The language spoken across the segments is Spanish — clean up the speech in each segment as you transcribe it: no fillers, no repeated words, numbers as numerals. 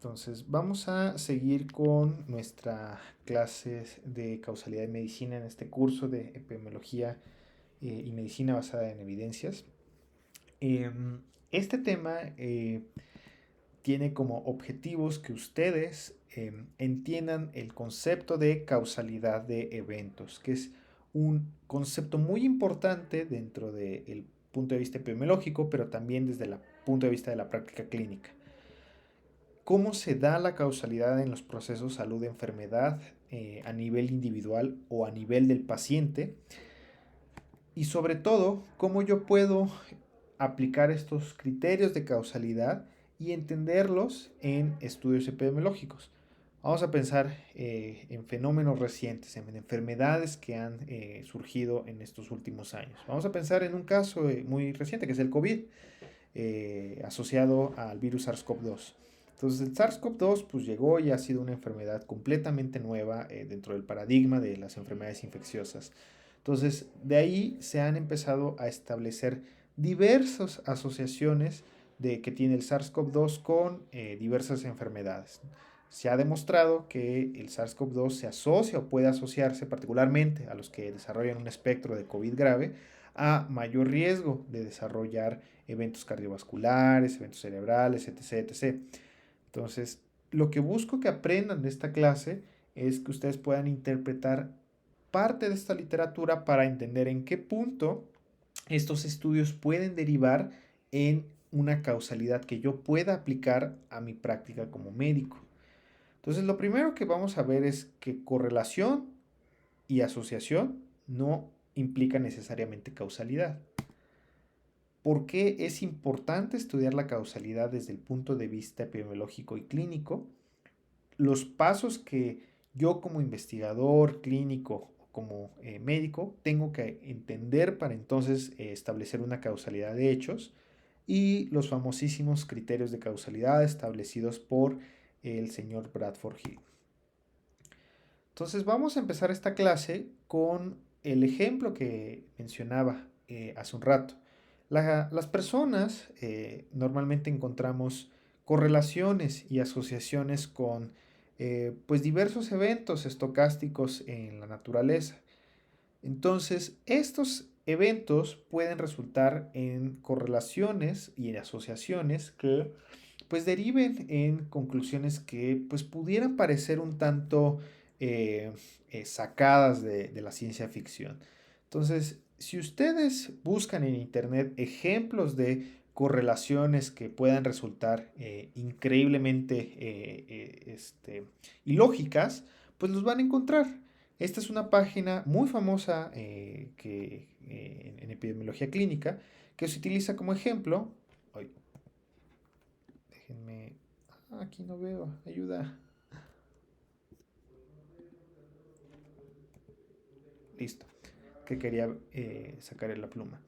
Entonces, vamos a seguir con nuestra clase de causalidad en medicina en este curso de epidemiología y medicina basada en evidencias. Este tema tiene como objetivos que ustedes entiendan el concepto de causalidad de eventos, que es un concepto muy importante dentro del punto de vista epidemiológico, pero también desde el punto de vista de la práctica clínica. ¿Cómo se da la causalidad en los procesos salud-enfermedad a nivel individual o a nivel del paciente? Y sobre todo, ¿cómo yo puedo aplicar estos criterios de causalidad y entenderlos en estudios epidemiológicos? Vamos a pensar en fenómenos recientes, en enfermedades que han surgido en estos últimos años. Vamos a pensar en un caso muy reciente, que es el COVID, asociado al virus SARS-CoV-2. Entonces el SARS-CoV-2 pues llegó y ha sido una enfermedad completamente nueva dentro del paradigma de las enfermedades infecciosas. Entonces de ahí se han empezado a establecer diversas asociaciones que tiene el SARS-CoV-2 con diversas enfermedades. Se ha demostrado que el SARS-CoV-2 se asocia o puede asociarse particularmente a los que desarrollan un espectro de COVID grave a mayor riesgo de desarrollar eventos cardiovasculares, eventos cerebrales, etc, etc. Entonces, lo que busco que aprendan de esta clase es que ustedes puedan interpretar parte de esta literatura para entender en qué punto estos estudios pueden derivar en una causalidad que yo pueda aplicar a mi práctica como médico. Entonces, lo primero que vamos a ver es que correlación y asociación no implica necesariamente causalidad. ¿Por qué es importante estudiar la causalidad desde el punto de vista epidemiológico y clínico? Los pasos que yo como investigador clínico o como médico tengo que entender para entonces establecer una causalidad de hechos y los famosísimos criterios de causalidad establecidos por el señor Bradford Hill. Entonces vamos a empezar esta clase con el ejemplo que mencionaba hace un rato. Las personas normalmente encontramos correlaciones y asociaciones con pues diversos eventos estocásticos en la naturaleza. Entonces, estos eventos pueden resultar en correlaciones y en asociaciones que pues deriven en conclusiones que pues pudieran parecer un tanto sacadas de la ciencia ficción. Entonces, si ustedes buscan en internet ejemplos de correlaciones que puedan resultar increíblemente ilógicas, pues los van a encontrar. Esta es una página muy famosa en epidemiología clínica que se utiliza como ejemplo. Ay, déjenme. Aquí no veo. Ayuda. Listo. Que quería sacar la pluma.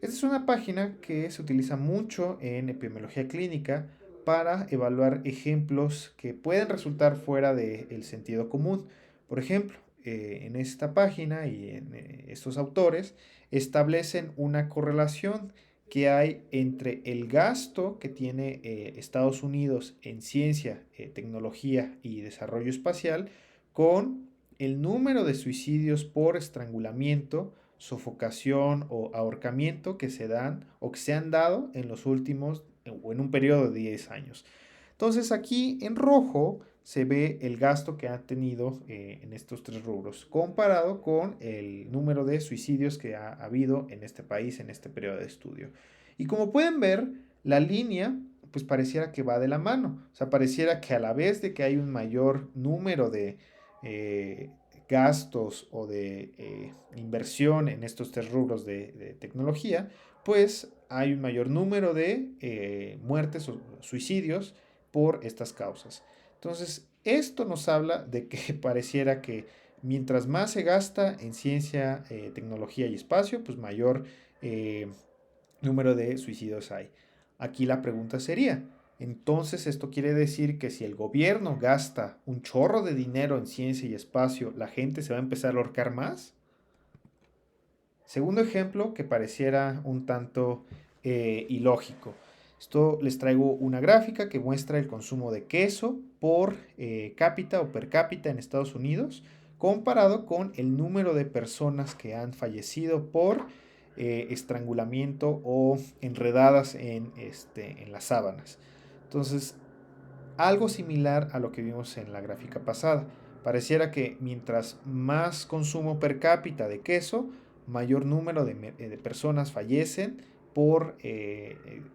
Esta es una página que se utiliza mucho en epidemiología clínica para evaluar ejemplos que pueden resultar fuera del sentido común. Por ejemplo, en esta página y en estos autores establecen una correlación que hay entre el gasto que tiene Estados Unidos en ciencia, tecnología y desarrollo espacial con el número de suicidios por estrangulamiento, sofocación o ahorcamiento que se dan o que se han dado en los últimos o en un periodo de 10 años. Entonces aquí en rojo se ve el gasto que ha tenido en estos tres rubros comparado con el número de suicidios que ha habido en este país en este periodo de estudio. Y como pueden ver, la línea pues pareciera que va de la mano. O sea, pareciera que a la vez de que hay un mayor número de eh, gastos o de inversión en estos tres rubros de tecnología, pues hay un mayor número de muertes o suicidios por estas causas. Entonces, esto nos habla de que pareciera que mientras más se gasta en ciencia, tecnología y espacio, pues mayor número de suicidios hay. Aquí la pregunta sería, entonces esto quiere decir que si el gobierno gasta un chorro de dinero en ciencia y espacio, ¿la gente se va a empezar a ahorcar más? Segundo ejemplo que pareciera un tanto ilógico. Esto les traigo una gráfica que muestra el consumo de queso por cápita o per cápita en Estados Unidos, comparado con el número de personas que han fallecido por estrangulamiento o enredadas en las sábanas. Entonces, algo similar a lo que vimos en la gráfica pasada. Pareciera que mientras más consumo per cápita de queso, mayor número de personas fallecen por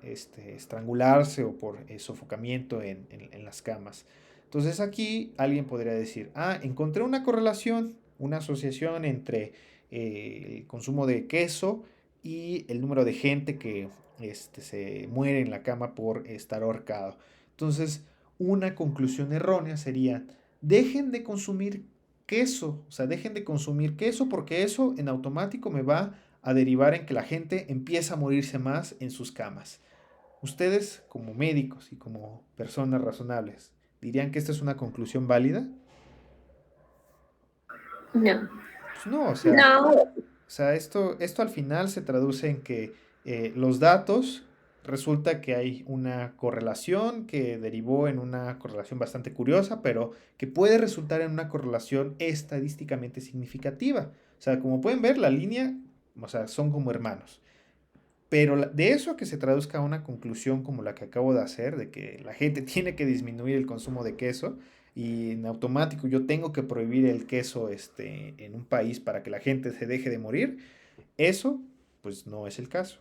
estrangularse o por sofocamiento en las camas. Entonces aquí alguien podría decir, encontré una correlación, una asociación entre el consumo de queso y el número de gente que se muere en la cama por estar ahorcado. Entonces, una conclusión errónea sería, dejen de consumir queso, o sea, dejen de consumir queso porque eso en automático me va a derivar en que la gente empieza a morirse más en sus camas. Ustedes, como médicos y como personas razonables, ¿dirían que esta es una conclusión válida? No. Pues no, No. esto al final se traduce en que los datos resulta que hay una correlación que derivó en una correlación bastante curiosa, pero que puede resultar en una correlación estadísticamente significativa. O sea, como pueden ver, la línea, o sea, son como hermanos. Pero de eso a que se traduzca a una conclusión como la que acabo de hacer, de que la gente tiene que disminuir el consumo de queso y en automático yo tengo que prohibir el queso en un país para que la gente se deje de morir, eso pues no es el caso.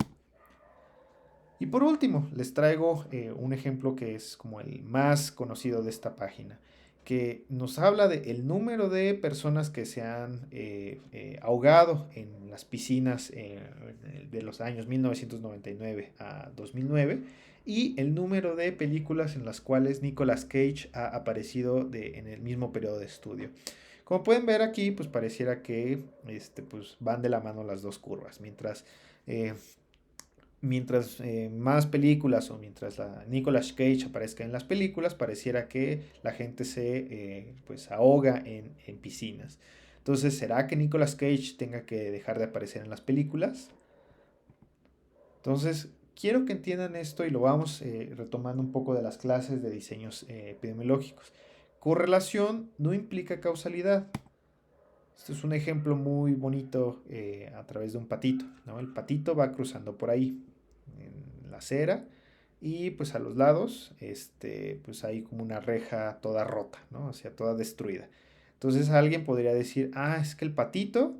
Y por último, les traigo un ejemplo que es como el más conocido de esta página, que nos habla del número de personas que se han ahogado en las piscinas de los años 1999 a 2009 y el número de películas en las cuales Nicolas Cage ha aparecido en el mismo periodo de estudio. Como pueden ver aquí, pues pareciera que pues van de la mano las dos curvas, eh, mientras más películas o mientras Nicolas Cage aparezca en las películas, pareciera que la gente se pues ahoga en piscinas. Entonces, ¿será que Nicolas Cage tenga que dejar de aparecer en las películas? Entonces, quiero que entiendan esto y lo vamos retomando un poco de las clases de diseños epidemiológicos. Correlación no implica causalidad. Este es un ejemplo muy bonito a través de un patito, ¿no? El patito va cruzando por ahí, en la acera, y pues a los lados, pues hay como una reja toda rota, ¿no? O sea, toda destruida. Entonces alguien podría decir, es que el patito,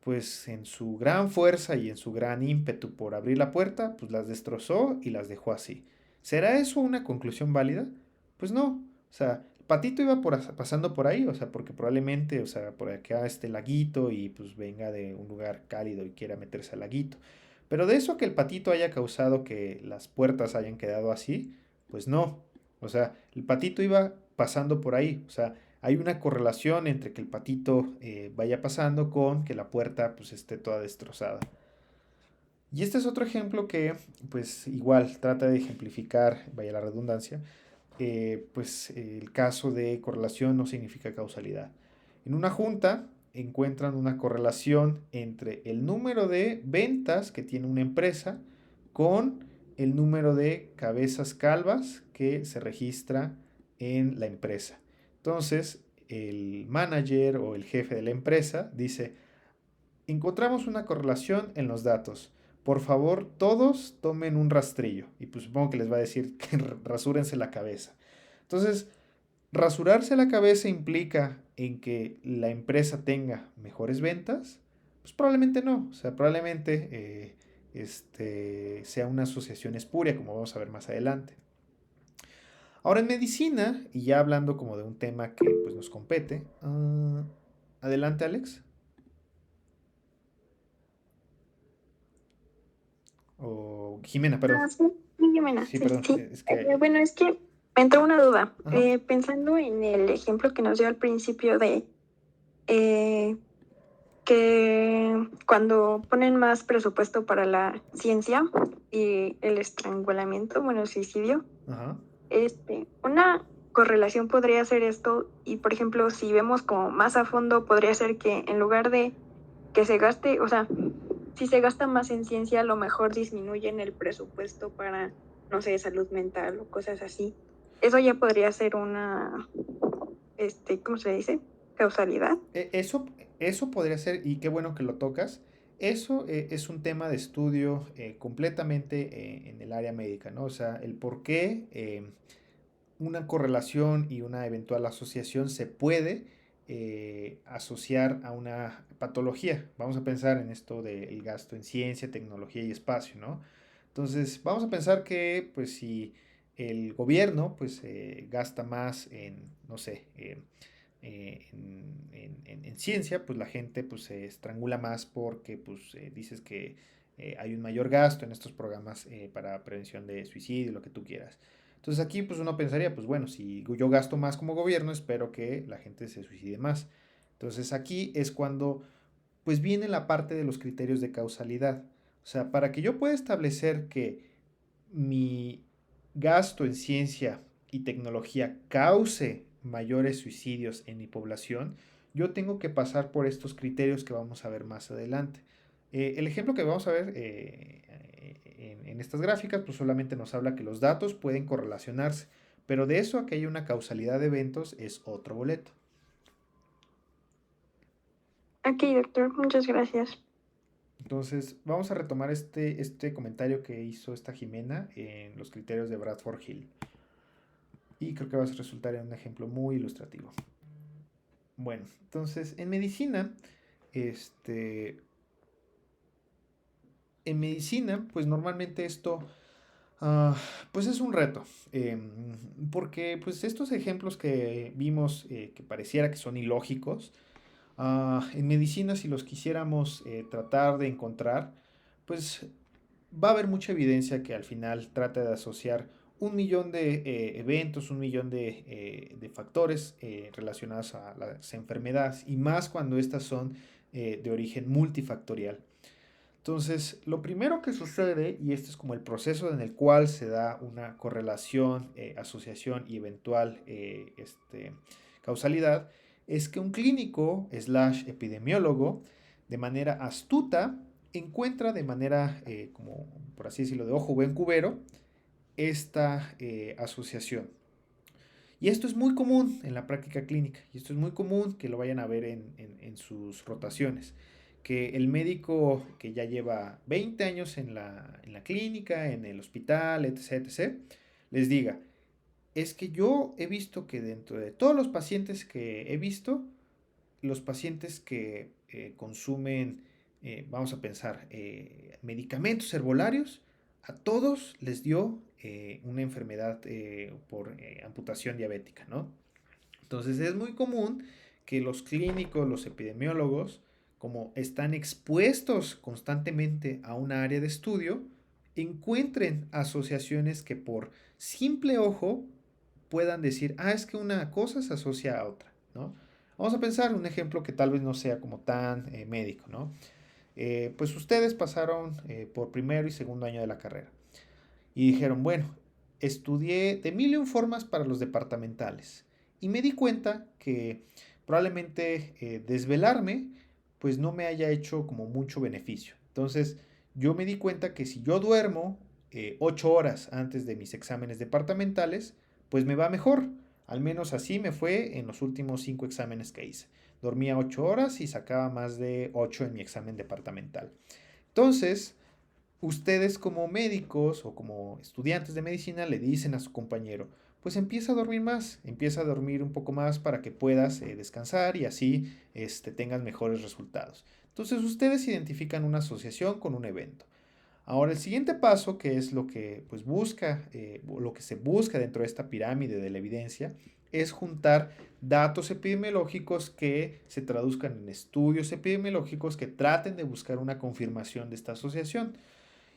pues en su gran fuerza y en su gran ímpetu por abrir la puerta, pues las destrozó y las dejó así. ¿Será eso una conclusión válida? Pues no. O sea, el patito iba pasando por ahí, o sea, porque probablemente, o sea, por acá este laguito y pues venga de un lugar cálido y quiera meterse al laguito. Pero de eso a que el patito haya causado que las puertas hayan quedado así, pues no. O sea, el patito iba pasando por ahí, o sea, hay una correlación entre que el patito vaya pasando con que la puerta pues esté toda destrozada. Y este es otro ejemplo que pues igual trata de ejemplificar, vaya la redundancia, pues el caso de correlación no significa causalidad. En una junta encuentran una correlación entre el número de ventas que tiene una empresa con el número de cabezas calvas que se registra en la empresa. Entonces, el manager o el jefe de la empresa dice, encontramos una correlación en los datos. Por favor, todos tomen un rastrillo. Y pues supongo que les va a decir que rasúrense la cabeza. Entonces, rasurarse la cabeza implica en que la empresa tenga mejores ventas. Pues probablemente no. O sea, probablemente sea una asociación espuria, como vamos a ver más adelante. Ahora en medicina, y ya hablando como de un tema que pues nos compete, adelante Alex. O Jimena, perdón. Sí, sí, Jimena, Sí, sí, perdón. sí. Es que... Bueno, es que me entró una duda. Ajá. Pensando en el ejemplo que nos dio al principio de eh, que cuando ponen más presupuesto para la ciencia y el estrangulamiento, bueno, el suicidio, Ajá. una correlación podría ser esto, y por ejemplo, si vemos como más a fondo, podría ser que en lugar de que se gaste, o sea, si se gasta más en ciencia, a lo mejor disminuyen el presupuesto para no sé, salud mental o cosas así. Eso ya podría ser ¿cómo se dice? Causalidad. Eso podría ser, y qué bueno que lo tocas, eso es un tema de estudio completamente en el área médica, ¿no? O sea, el por qué una correlación y una eventual asociación se puede asociar a una patología. Vamos a pensar en esto del gasto en ciencia, tecnología y espacio, ¿no? Entonces, vamos a pensar que, pues, si el gobierno, pues, gasta más en, no sé, en ciencia, pues la gente pues se estrangula más porque pues dices que hay un mayor gasto en estos programas para prevención de suicidio, lo que tú quieras. Entonces aquí pues uno pensaría, pues bueno, si yo gasto más como gobierno, espero que la gente se suicide más. Entonces aquí es cuando pues viene la parte de los criterios de causalidad. O sea, para que yo pueda establecer que mi gasto en ciencia y tecnología cause mayores suicidios en mi población, yo tengo que pasar por estos criterios que vamos a ver más adelante. El ejemplo que vamos a ver en estas gráficas, pues solamente nos habla que los datos pueden correlacionarse, pero de eso a que haya una causalidad de eventos es otro boleto. Ok, doctor, muchas gracias. Entonces, vamos a retomar este comentario que hizo esta Jimena en los criterios de Bradford Hill. Y creo que va a resultar en un ejemplo muy ilustrativo. Bueno, entonces, este, en medicina, pues normalmente esto, ah, pues es un reto, porque pues estos ejemplos que vimos, que pareciera que son ilógicos, en medicina si los quisiéramos tratar de encontrar, pues va a haber mucha evidencia que al final trata de asociar un millón de eventos, un millón de factores relacionados a las enfermedades y más cuando estas son de origen multifactorial. Entonces, lo primero que sucede, y este es como el proceso en el cual se da una correlación, asociación y eventual causalidad, es que un clínico slash epidemiólogo, de manera astuta, encuentra de manera, como por así decirlo, de ojo buen cubero, esta asociación. Y esto es muy común en la práctica clínica, y esto es muy común que lo vayan a ver en sus rotaciones. Que el médico que ya lleva 20 años en la clínica, en el hospital, etc., etc., les diga, es que yo he visto que dentro de todos los pacientes que he visto, los pacientes que consumen, vamos a pensar, medicamentos herbolarios, a todos les dio una enfermedad por amputación diabética, ¿no? Entonces es muy común que los clínicos, los epidemiólogos, como están expuestos constantemente a una área de estudio, encuentren asociaciones que por simple ojo puedan decir, ah, es que una cosa se asocia a otra, ¿no? Vamos a pensar un ejemplo que tal vez no sea como tan médico, ¿no? Pues ustedes pasaron por primero y segundo año de la carrera y dijeron, bueno, estudié de mil y un formas para los departamentales y me di cuenta que probablemente desvelarme pues no me haya hecho como mucho beneficio. Entonces yo me di cuenta que si yo duermo 8 horas antes de mis exámenes departamentales, pues me va mejor. Al menos así me fue en los últimos 5 exámenes que hice. Dormía 8 horas y sacaba más de 8 en mi examen departamental. Entonces, ustedes como médicos o como estudiantes de medicina le dicen a su compañero, pues empieza a dormir más, empieza a dormir un poco más para que puedas descansar y así tengas mejores resultados. Entonces ustedes identifican una asociación con un evento. Ahora el siguiente paso, que es lo que pues busca, lo que se busca dentro de esta pirámide de la evidencia, es juntar datos epidemiológicos que se traduzcan en estudios epidemiológicos que traten de buscar una confirmación de esta asociación.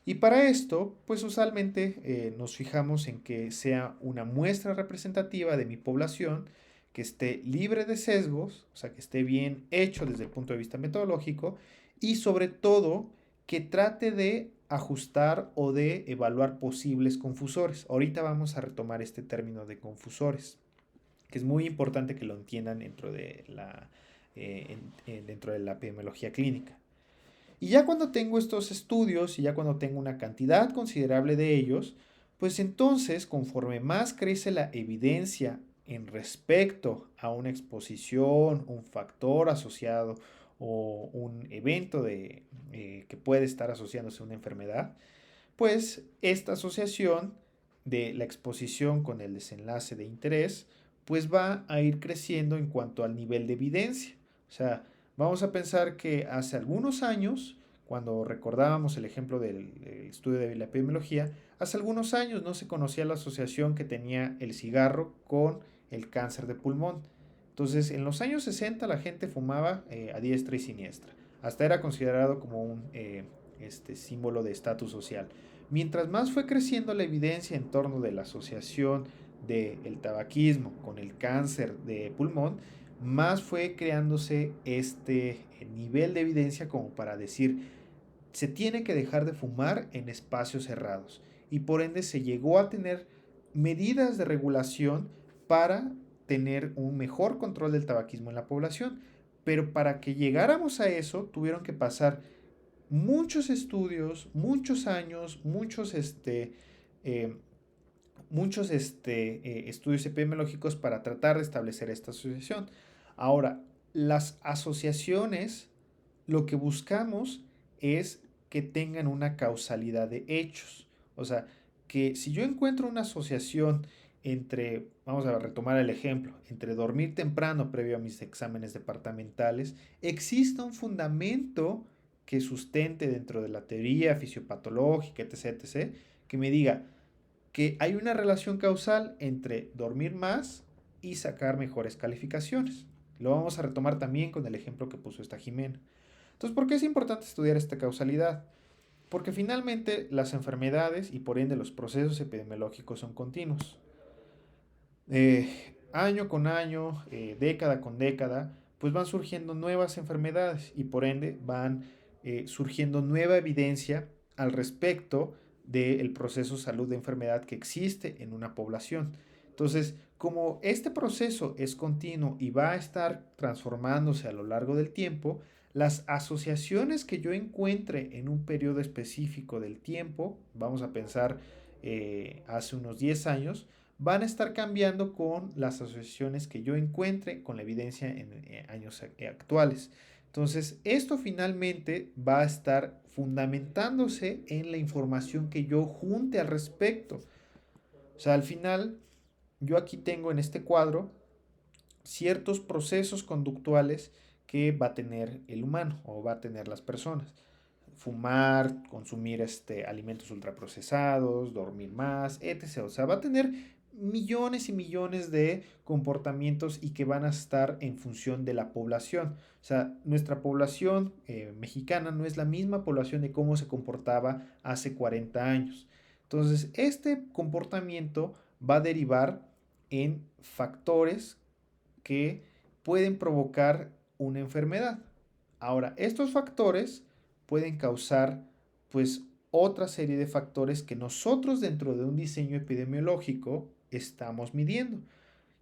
Y para esto, pues usualmente nos fijamos en que sea una muestra representativa de mi población, que esté libre de sesgos, o sea, que esté bien hecho desde el punto de vista metodológico y sobre todo que trate de ajustar o de evaluar posibles confusores. Ahorita vamos a retomar este término de confusores, que es muy importante que lo entiendan dentro de la epidemiología clínica. Y ya cuando tengo estos estudios y ya cuando tengo una cantidad considerable de ellos, Pues entonces, conforme más crece la evidencia en respecto a una exposición, un factor asociado o un evento que puede estar asociándose a una enfermedad, pues esta asociación de la exposición con el desenlace de interés, pues va a ir creciendo en cuanto al nivel de evidencia. O sea, vamos a pensar que hace algunos años, cuando recordábamos el ejemplo del estudio de la epidemiología, hace algunos años no se conocía la asociación que tenía el cigarro con el cáncer de pulmón. Entonces, en los años 60 la gente fumaba a diestra y siniestra. Hasta era considerado como un símbolo de estatus social. Mientras más fue creciendo la evidencia en torno de la asociación del tabaquismo con el cáncer de pulmón, más fue creándose este nivel de evidencia como para decir, se tiene que dejar de fumar en espacios cerrados. Y por ende se llegó a tener medidas de regulación para tener un mejor control del tabaquismo en la población. Pero para que llegáramos a eso, tuvieron que pasar muchos estudios, muchos años, eh, estudios epidemiológicos para tratar de establecer esta asociación. Ahora, las asociaciones, lo que buscamos es que tengan una causalidad de hechos. O sea, que si yo encuentro una asociación entre, vamos a retomar el ejemplo, entre dormir temprano previo a mis exámenes departamentales, exista un fundamento que sustente dentro de la teoría fisiopatológica, etc., etc., que me diga que hay una relación causal entre dormir más y sacar mejores calificaciones. Lo vamos a retomar también con el ejemplo que puso esta Jimena. Entonces, ¿por qué es importante estudiar esta causalidad? Porque finalmente las enfermedades y por ende los procesos epidemiológicos son continuos. Año con año, década con década, pues van surgiendo nuevas enfermedades y por ende van surgiendo nueva evidencia al respecto del proceso salud de enfermedad que existe en una población. Entonces, como este proceso es continuo y va a estar transformándose a lo largo del tiempo, las asociaciones que yo encuentre en un periodo específico del tiempo, vamos a pensar hace unos 10 años, van a estar cambiando con las asociaciones que yo encuentre con la evidencia en años actuales. Entonces, esto finalmente va a estar fundamentándose en la información que yo junte al respecto. O sea, al final, yo aquí tengo en este cuadro ciertos procesos conductuales que va a tener el humano o va a tener las personas. Fumar, consumir alimentos ultraprocesados, dormir más, etc. O sea, va a tener millones y millones de comportamientos y que van a estar en función de la población. O sea, nuestra población mexicana no es la misma población de cómo se comportaba hace 40 años. Entonces, este comportamiento va a derivar en factores que pueden provocar una enfermedad. Ahora, estos factores pueden causar pues otra serie de factores que nosotros dentro de un diseño epidemiológico estamos midiendo.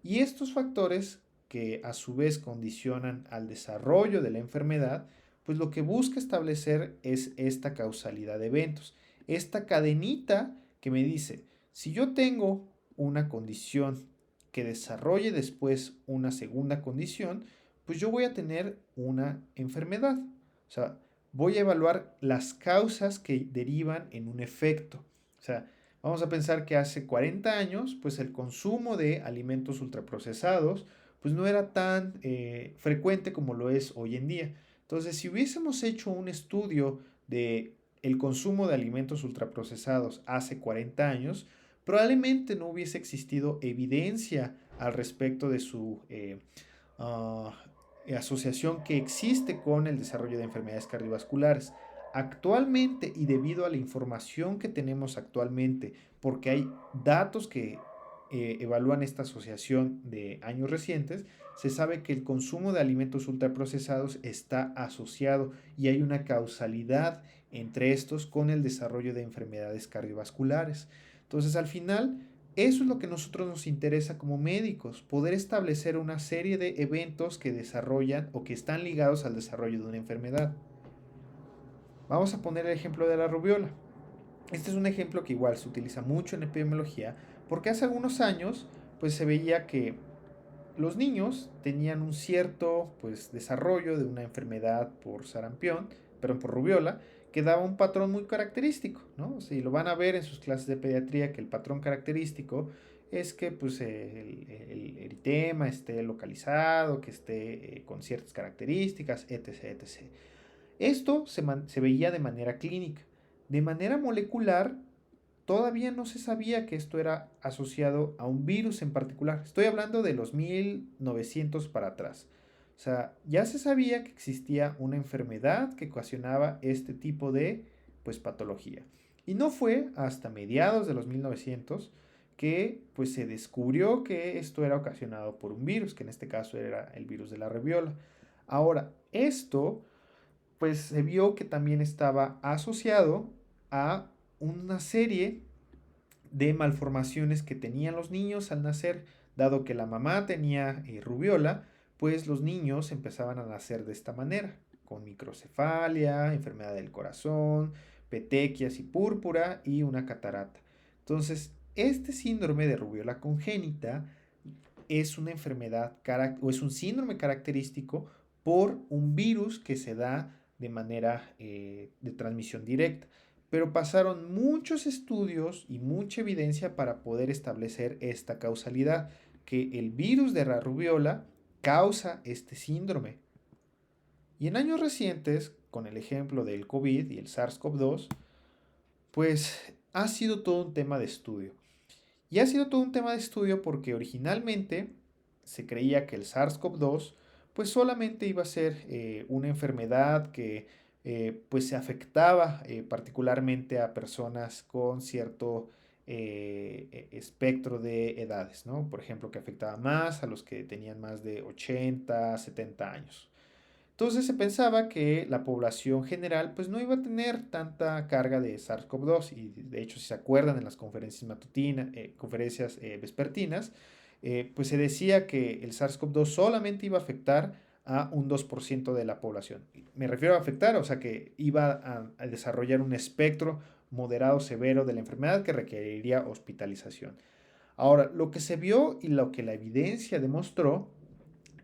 Y estos factores que a su vez condicionan al desarrollo de la enfermedad, pues lo que busca establecer es esta causalidad de eventos, esta cadenita que me dice, si yo tengo una condición que desarrolle después una segunda condición, pues yo voy a tener una enfermedad. O sea, voy a evaluar las causas que derivan en un efecto. O sea, vamos a pensar que hace 40 años, pues el consumo de alimentos ultraprocesados, pues no era tan frecuente como lo es hoy en día. Entonces, si hubiésemos hecho un estudio de el consumo de alimentos ultraprocesados hace 40 años, probablemente no hubiese existido evidencia al respecto de su uh, asociación que existe con el desarrollo de enfermedades cardiovasculares. Actualmente y debido a la información que tenemos actualmente, porque hay datos que evalúan esta asociación de años recientes, se sabe que el consumo de alimentos ultraprocesados está asociado y hay una causalidad entre estos con el desarrollo de enfermedades cardiovasculares. Entonces, al final, eso es lo que a nosotros nos interesa como médicos, poder establecer una serie de eventos que desarrollan o que están ligados al desarrollo de una enfermedad. Vamos a poner el ejemplo de la rubiola. Este es un ejemplo que igual se utiliza mucho en epidemiología porque hace algunos años pues se veía que los niños tenían un cierto pues, desarrollo de una enfermedad por sarampión, perdón, por rubiola, que daba un patrón muy característico, ¿no? Si lo van a ver en sus clases de pediatría, que el patrón característico es que pues, el eritema esté localizado, que esté con ciertas características, etc. etc. Esto se veía de manera clínica. De manera molecular, todavía no se sabía que esto era asociado a un virus en particular. Estoy hablando de los 1900 para atrás. O sea, ya se sabía que existía una enfermedad que ocasionaba este tipo de pues patología. Y no fue hasta mediados de los 1900 que pues se descubrió que esto era ocasionado por un virus, que en este caso era el virus de la rabiola. Ahora, esto pues se vio que también estaba asociado a una serie de malformaciones que tenían los niños al nacer, dado que la mamá tenía rubiola, pues los niños empezaban a nacer de esta manera, con microcefalia, enfermedad del corazón, petequias y púrpura y una catarata. Entonces, este síndrome de rubiola congénita es una enfermedad o es un síndrome característico por un virus que se da de manera de transmisión directa. Pero pasaron muchos estudios y mucha evidencia para poder establecer esta causalidad, que el virus de la rubiola causa este síndrome. Y en años recientes, con el ejemplo del COVID y el SARS-CoV-2, pues ha sido todo un tema de estudio. Y ha sido todo un tema de estudio porque originalmente se creía que el SARS-CoV-2 pues solamente iba a ser una enfermedad que pues se afectaba particularmente a personas con cierto espectro de edades, ¿no? Por ejemplo, que afectaba más a los que tenían más de 80, 70 años. Entonces se pensaba que la población general pues no iba a tener tanta carga de SARS-CoV-2 y de hecho si se acuerdan en las conferencias matutinas, conferencias vespertinas, pues se decía que el SARS-CoV-2 solamente iba a afectar a un 2% de la población. Me refiero a afectar, o sea que iba a desarrollar un espectro moderado severo de la enfermedad que requeriría hospitalización. Ahora, lo que se vio y lo que la evidencia demostró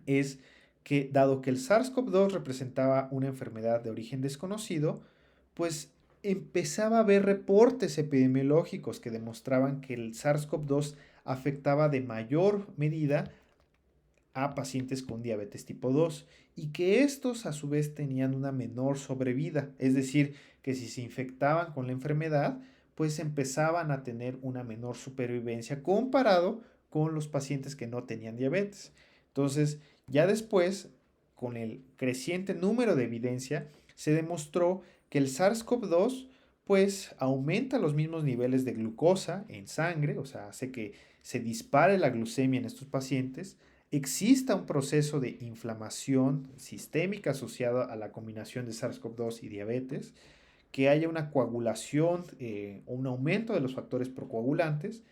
es que dado que el SARS-CoV-2 representaba una enfermedad de origen desconocido, pues empezaba a haber reportes epidemiológicos que demostraban que el SARS-CoV-2 afectaba de mayor medida a pacientes con diabetes tipo 2 y que estos a su vez tenían una menor sobrevida, es decir, que si se infectaban con la enfermedad, pues empezaban a tener una menor supervivencia comparado con los pacientes que no tenían diabetes. Entonces, ya después, con el creciente número de evidencia, se demostró que el SARS-CoV-2 pues aumenta los mismos niveles de glucosa en sangre, o sea, hace que se dispare la glucemia en estos pacientes, exista un proceso de inflamación sistémica asociado a la combinación de SARS-CoV-2 y diabetes, que haya una coagulación o un aumento de los factores procoagulantes,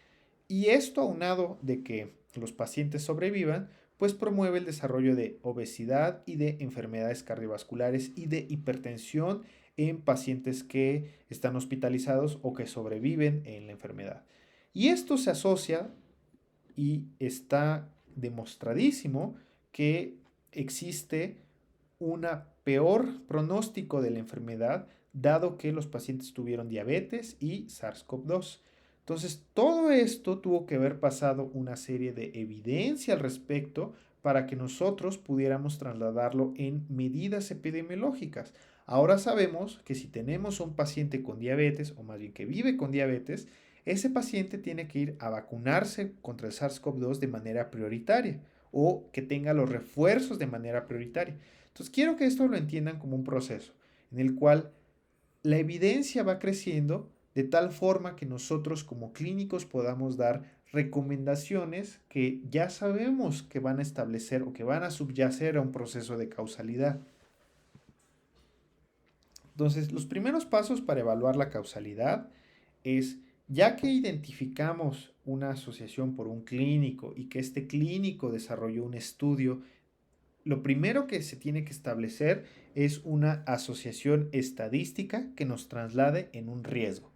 y esto aunado de que los pacientes sobrevivan, pues promueve el desarrollo de obesidad y de enfermedades cardiovasculares y de hipertensión en pacientes que están hospitalizados o que sobreviven en la enfermedad. Y esto se asocia y está demostradísimo que existe un peor pronóstico de la enfermedad dado que los pacientes tuvieron diabetes y SARS-CoV-2. Entonces, todo esto tuvo que haber pasado una serie de evidencia al respecto para que nosotros pudiéramos trasladarlo en medidas epidemiológicas. Ahora sabemos que si tenemos un paciente con diabetes, o más bien que vive con diabetes, ese paciente tiene que ir a vacunarse contra el SARS-CoV-2 de manera prioritaria o que tenga los refuerzos de manera prioritaria. Entonces, quiero que esto lo entiendan como un proceso en el cual la evidencia va creciendo de tal forma que nosotros como clínicos podamos dar recomendaciones que ya sabemos que van a establecer o que van a subyacer a un proceso de causalidad. Entonces, los primeros pasos para evaluar la causalidad es, ya que identificamos una asociación por un clínico y que este clínico desarrolló un estudio, lo primero que se tiene que establecer es una asociación estadística que nos traslade en un riesgo.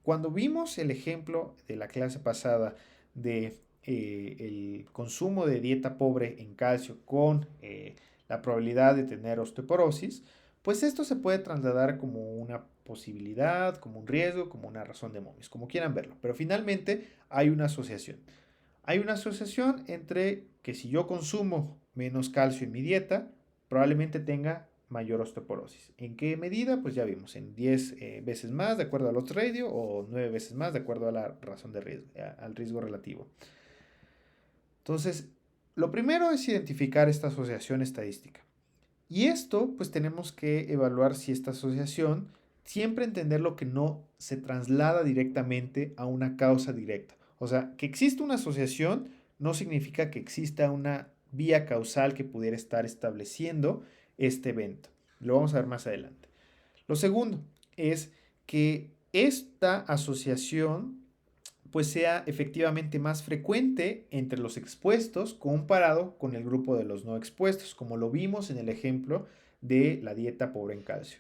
Cuando vimos el ejemplo de la clase pasada de el consumo de dieta pobre en calcio con la probabilidad de tener osteoporosis, pues esto se puede trasladar como una posibilidad, como un riesgo, como una razón de Mobius, como quieran verlo. Pero finalmente hay una asociación. Hay una asociación entre que si yo consumo menos calcio en mi dieta, probablemente tenga mayor osteoporosis. ¿En qué medida? Pues ya vimos, en 10 veces más de acuerdo al odds ratio o 9 veces más de acuerdo a la razón de riesgo, al riesgo relativo. Entonces, lo primero es identificar esta asociación estadística. Y esto, pues tenemos que evaluar si esta asociación, siempre entender lo que no se traslada directamente a una causa directa. O sea, que existe una asociación no significa que exista una vía causal que pudiera estar estableciendo este evento. Lo vamos a ver más adelante. Lo segundo es que esta asociación pues sea efectivamente más frecuente entre los expuestos comparado con el grupo de los no expuestos, como lo vimos en el ejemplo de la dieta pobre en calcio.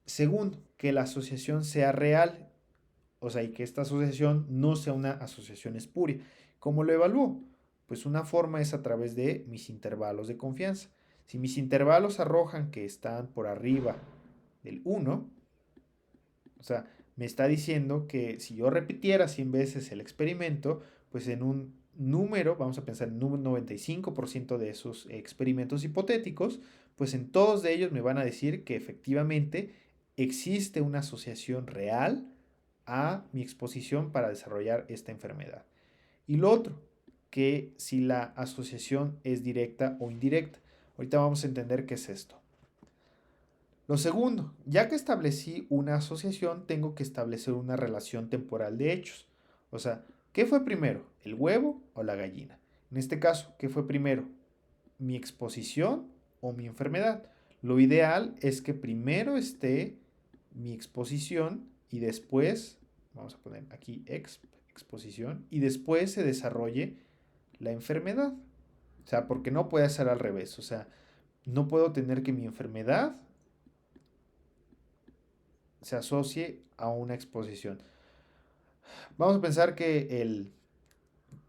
Segundo, que la asociación sea real, o sea, y que esta asociación no sea una asociación espuria. ¿Cómo lo evalúo? Pues una forma es a través de mis intervalos de confianza. Si mis intervalos arrojan que están por arriba del 1, o sea, me está diciendo que si yo repitiera 100 veces el experimento, pues en un número, vamos a pensar en un 95% de esos experimentos hipotéticos, pues en todos de ellos me van a decir que efectivamente existe una asociación real a mi exposición para desarrollar esta enfermedad. Y lo otro, que si la asociación es directa o indirecta. Ahorita vamos a entender qué es esto. Lo segundo, ya que establecí una asociación, tengo que establecer una relación temporal de hechos. O sea, ¿qué fue primero, el huevo o la gallina? En este caso, ¿qué fue primero, mi exposición o mi enfermedad? Lo ideal es que primero esté mi exposición y después, vamos a poner aquí exposición, y después se desarrolle la enfermedad. O sea, porque no puede ser al revés. O sea, no puedo tener que mi enfermedad se asocie a una exposición. Vamos a pensar que el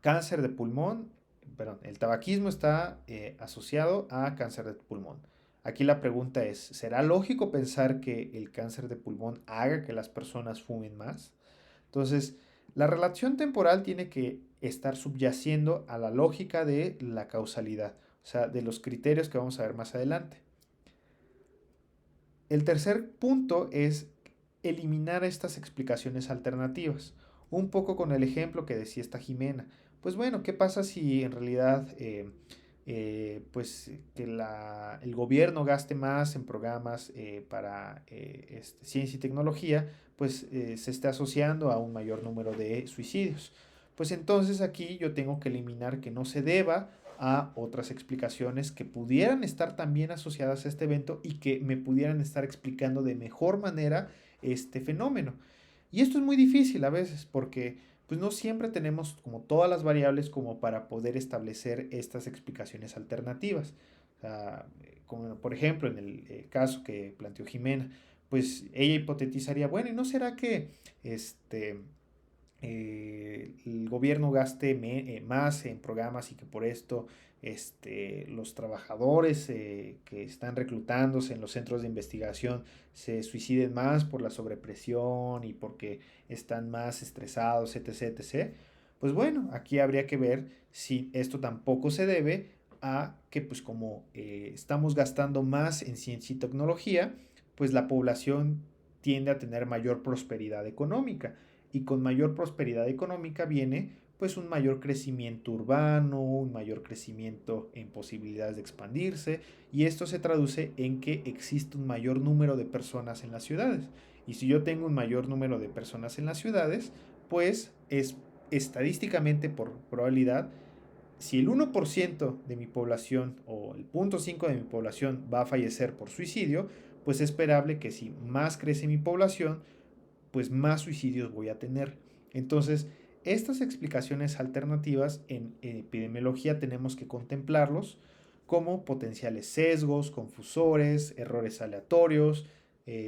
cáncer de pulmón, perdón, el tabaquismo está asociado a cáncer de pulmón. Aquí la pregunta es, ¿será lógico pensar que el cáncer de pulmón haga que las personas fumen más? Entonces, la relación temporal tiene que estar subyaciendo a la lógica de la causalidad, o sea, de los criterios que vamos a ver más adelante. El tercer punto es eliminar estas explicaciones alternativas. Un poco con el ejemplo que decía esta Jimena. Pues bueno, ¿qué pasa si en realidad pues que el gobierno gaste más en programas para ciencia y tecnología, pues se está asociando a un mayor número de suicidios? Pues entonces aquí yo tengo que eliminar que no se deba a otras explicaciones que pudieran estar también asociadas a este evento y que me pudieran estar explicando de mejor manera este fenómeno. Y esto es muy difícil a veces porque pues no siempre tenemos como todas las variables como para poder establecer estas explicaciones alternativas. O sea, como por ejemplo en el caso que planteó Jimena, pues ella hipotetizaría, bueno, ¿y no será que el gobierno gaste más en programas y que por esto los trabajadores que están reclutándose en los centros de investigación se suiciden más por la sobrepresión y porque están más estresados, etc, etc? Pues bueno, aquí habría que ver si esto tampoco se debe a que pues como estamos gastando más en ciencia y tecnología, pues la población tiende a tener mayor prosperidad económica y con mayor prosperidad económica viene pues un mayor crecimiento urbano, un mayor crecimiento en posibilidades de expandirse y esto se traduce en que existe un mayor número de personas en las ciudades. Y si yo tengo un mayor número de personas en las ciudades, pues es estadísticamente por probabilidad, si el 1% de mi población o el 0.5 de mi población va a fallecer por suicidio, pues es esperable que si más crece mi población, pues más suicidios voy a tener. Entonces, estas explicaciones alternativas en epidemiología tenemos que contemplarlos como potenciales sesgos, confusores, errores aleatorios,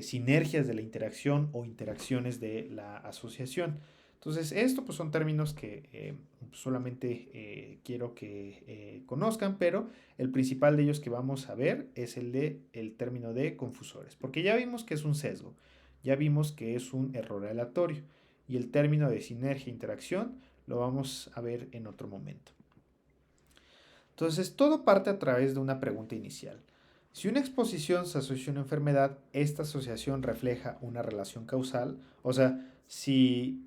sinergias de la interacción o interacciones de la asociación. Entonces, esto pues son términos que solamente quiero que conozcan, pero el principal de ellos que vamos a ver es el término de confusores, porque ya vimos que es un sesgo, ya vimos que es un error aleatorio, y el término de sinergia e interacción lo vamos a ver en otro momento. Entonces, todo parte a través de una pregunta inicial. Si una exposición se asocia a una enfermedad, esta asociación refleja una relación causal. O sea, si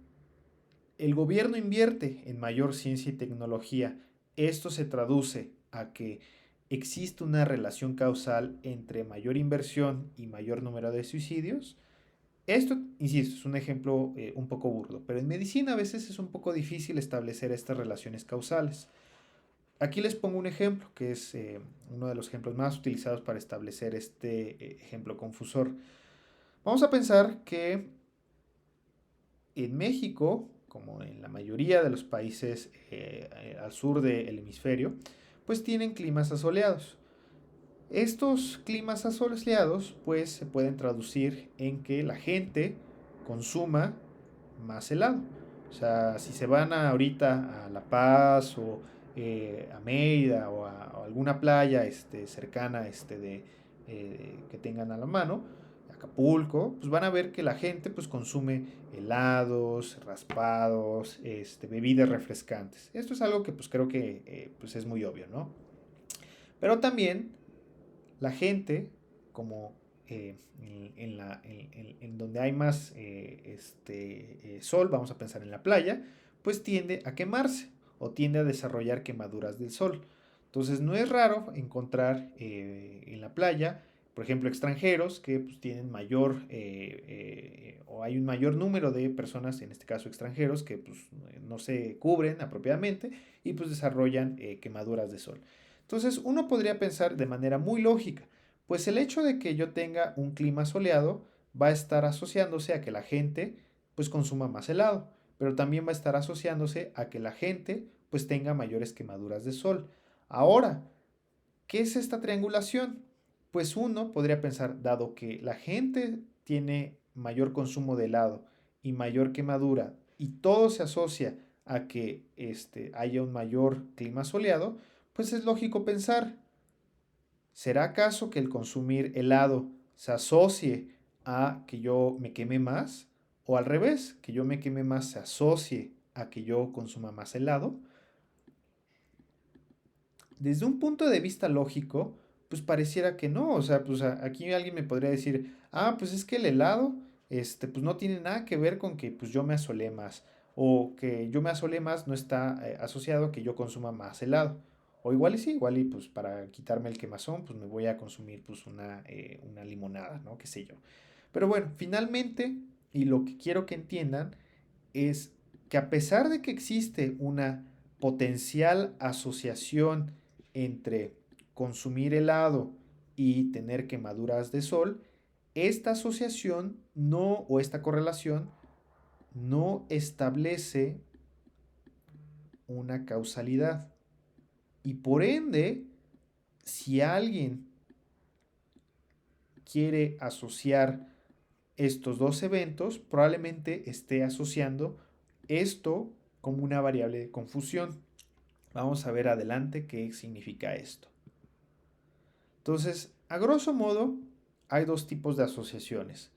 el gobierno invierte en mayor ciencia y tecnología, esto se traduce a que existe una relación causal entre mayor inversión y mayor número de suicidios. Esto, insisto, es un ejemplo un poco burdo, pero en medicina a veces es un poco difícil establecer estas relaciones causales. Aquí les pongo un ejemplo, que es uno de los ejemplos más utilizados para establecer este ejemplo confusor. Vamos a pensar que en México, como en la mayoría de los países al sur del hemisferio, pues tienen climas asoleados. Estos climas asoleados pues se pueden traducir en que la gente consuma más helado. O sea, si se van ahorita a La Paz o a Mérida o alguna playa cercana que tengan a la mano, Acapulco, pues van a ver que la gente pues consume helados, raspados, bebidas refrescantes. Esto es algo que pues creo que pues es muy obvio, ¿no? Pero también la gente, como en donde hay más sol, vamos a pensar en la playa, pues tiende a quemarse o tiende a desarrollar quemaduras del sol. Entonces no es raro encontrar en la playa, por ejemplo, extranjeros que pues, tienen mayor o hay un mayor número de personas, en este caso extranjeros, que pues, no se cubren apropiadamente y pues desarrollan quemaduras de sol. Entonces uno podría pensar de manera muy lógica, pues el hecho de que yo tenga un clima soleado va a estar asociándose a que la gente pues consuma más helado, pero también va a estar asociándose a que la gente pues tenga mayores quemaduras de sol. Ahora, ¿qué es esta triangulación? Pues uno podría pensar, dado que la gente tiene mayor consumo de helado y mayor quemadura y todo se asocia a que haya un mayor clima soleado, pues es lógico pensar, ¿será acaso que el consumir helado se asocie a que yo me queme más? ¿O al revés, que yo me queme más se asocie a que yo consuma más helado? Desde un punto de vista lógico, pues pareciera que no. O sea, pues aquí alguien me podría decir, pues es que el helado, pues no tiene nada que ver con que pues yo me asolé más. O que yo me asolé más no está asociado a que yo consuma más helado. O igual y sí, igual y pues para quitarme el quemazón, pues me voy a consumir pues una limonada, ¿no? Qué sé yo. Pero bueno, finalmente, y lo que quiero que entiendan es que a pesar de que existe una potencial asociación entre consumir helado y tener quemaduras de sol, esta asociación no, o esta correlación, no establece una causalidad. Y por ende, si alguien quiere asociar estos dos eventos, probablemente esté asociando esto como una variable de confusión. Vamos a ver adelante qué significa esto. Entonces, a grosso modo, hay dos tipos de asociaciones.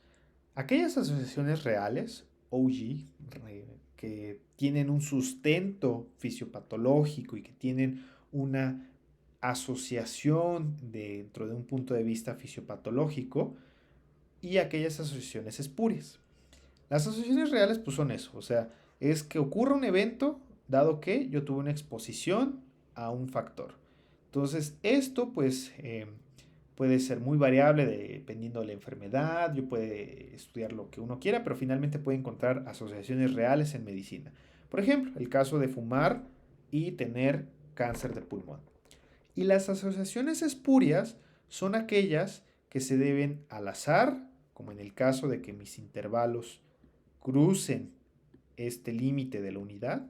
Aquellas asociaciones reales, OG, que tienen un sustento fisiopatológico y que tienen una asociación dentro de un punto de vista fisiopatológico, y aquellas asociaciones espurias. Las asociaciones reales pues son eso, o sea, es que ocurre un evento dado que yo tuve una exposición a un factor. Entonces, esto pues puede ser muy variable dependiendo de la enfermedad, yo puede estudiar lo que uno quiera, pero finalmente puede encontrar asociaciones reales en medicina. Por ejemplo, el caso de fumar y tener cáncer de pulmón. Y las asociaciones espurias son aquellas que se deben al azar, como en el caso de que mis intervalos crucen este límite de la unidad,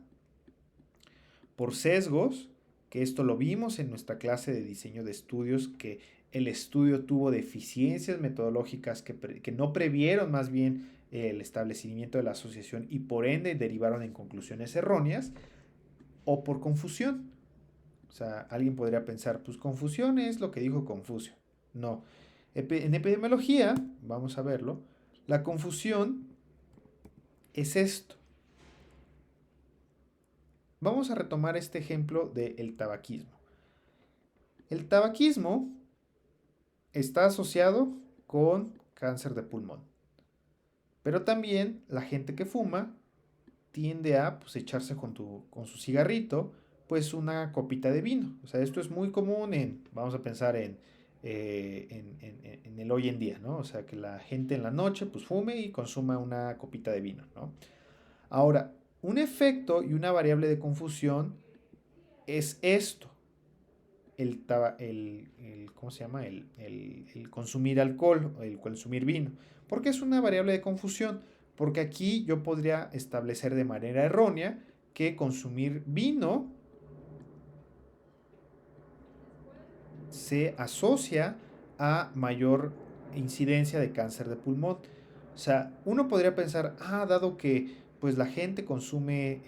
por sesgos, que esto lo vimos en nuestra clase de diseño de estudios, que el estudio tuvo deficiencias metodológicas que no previeron más bien el establecimiento de la asociación y por ende derivaron en conclusiones erróneas, o por confusión. O sea, alguien podría pensar, pues confusión es lo que dijo Confucio. No. En epidemiología, vamos a verlo, la confusión es esto. Vamos a retomar este ejemplo del tabaquismo. El tabaquismo está asociado con cáncer de pulmón. Pero también la gente que fuma tiende a pues, echarse con su cigarrito pues una copita de vino. O sea, esto es muy común vamos a pensar en el hoy en día, ¿no? O sea, que la gente en la noche pues fume y consuma una copita de vino, ¿no? Ahora, un efecto y una variable de confusión es esto, ¿cómo se llama? El consumir alcohol, o el consumir vino. ¿Por qué es una variable de confusión? Porque aquí yo podría establecer de manera errónea que consumir vino se asocia a mayor incidencia de cáncer de pulmón. O sea, uno podría pensar, dado que pues la gente consume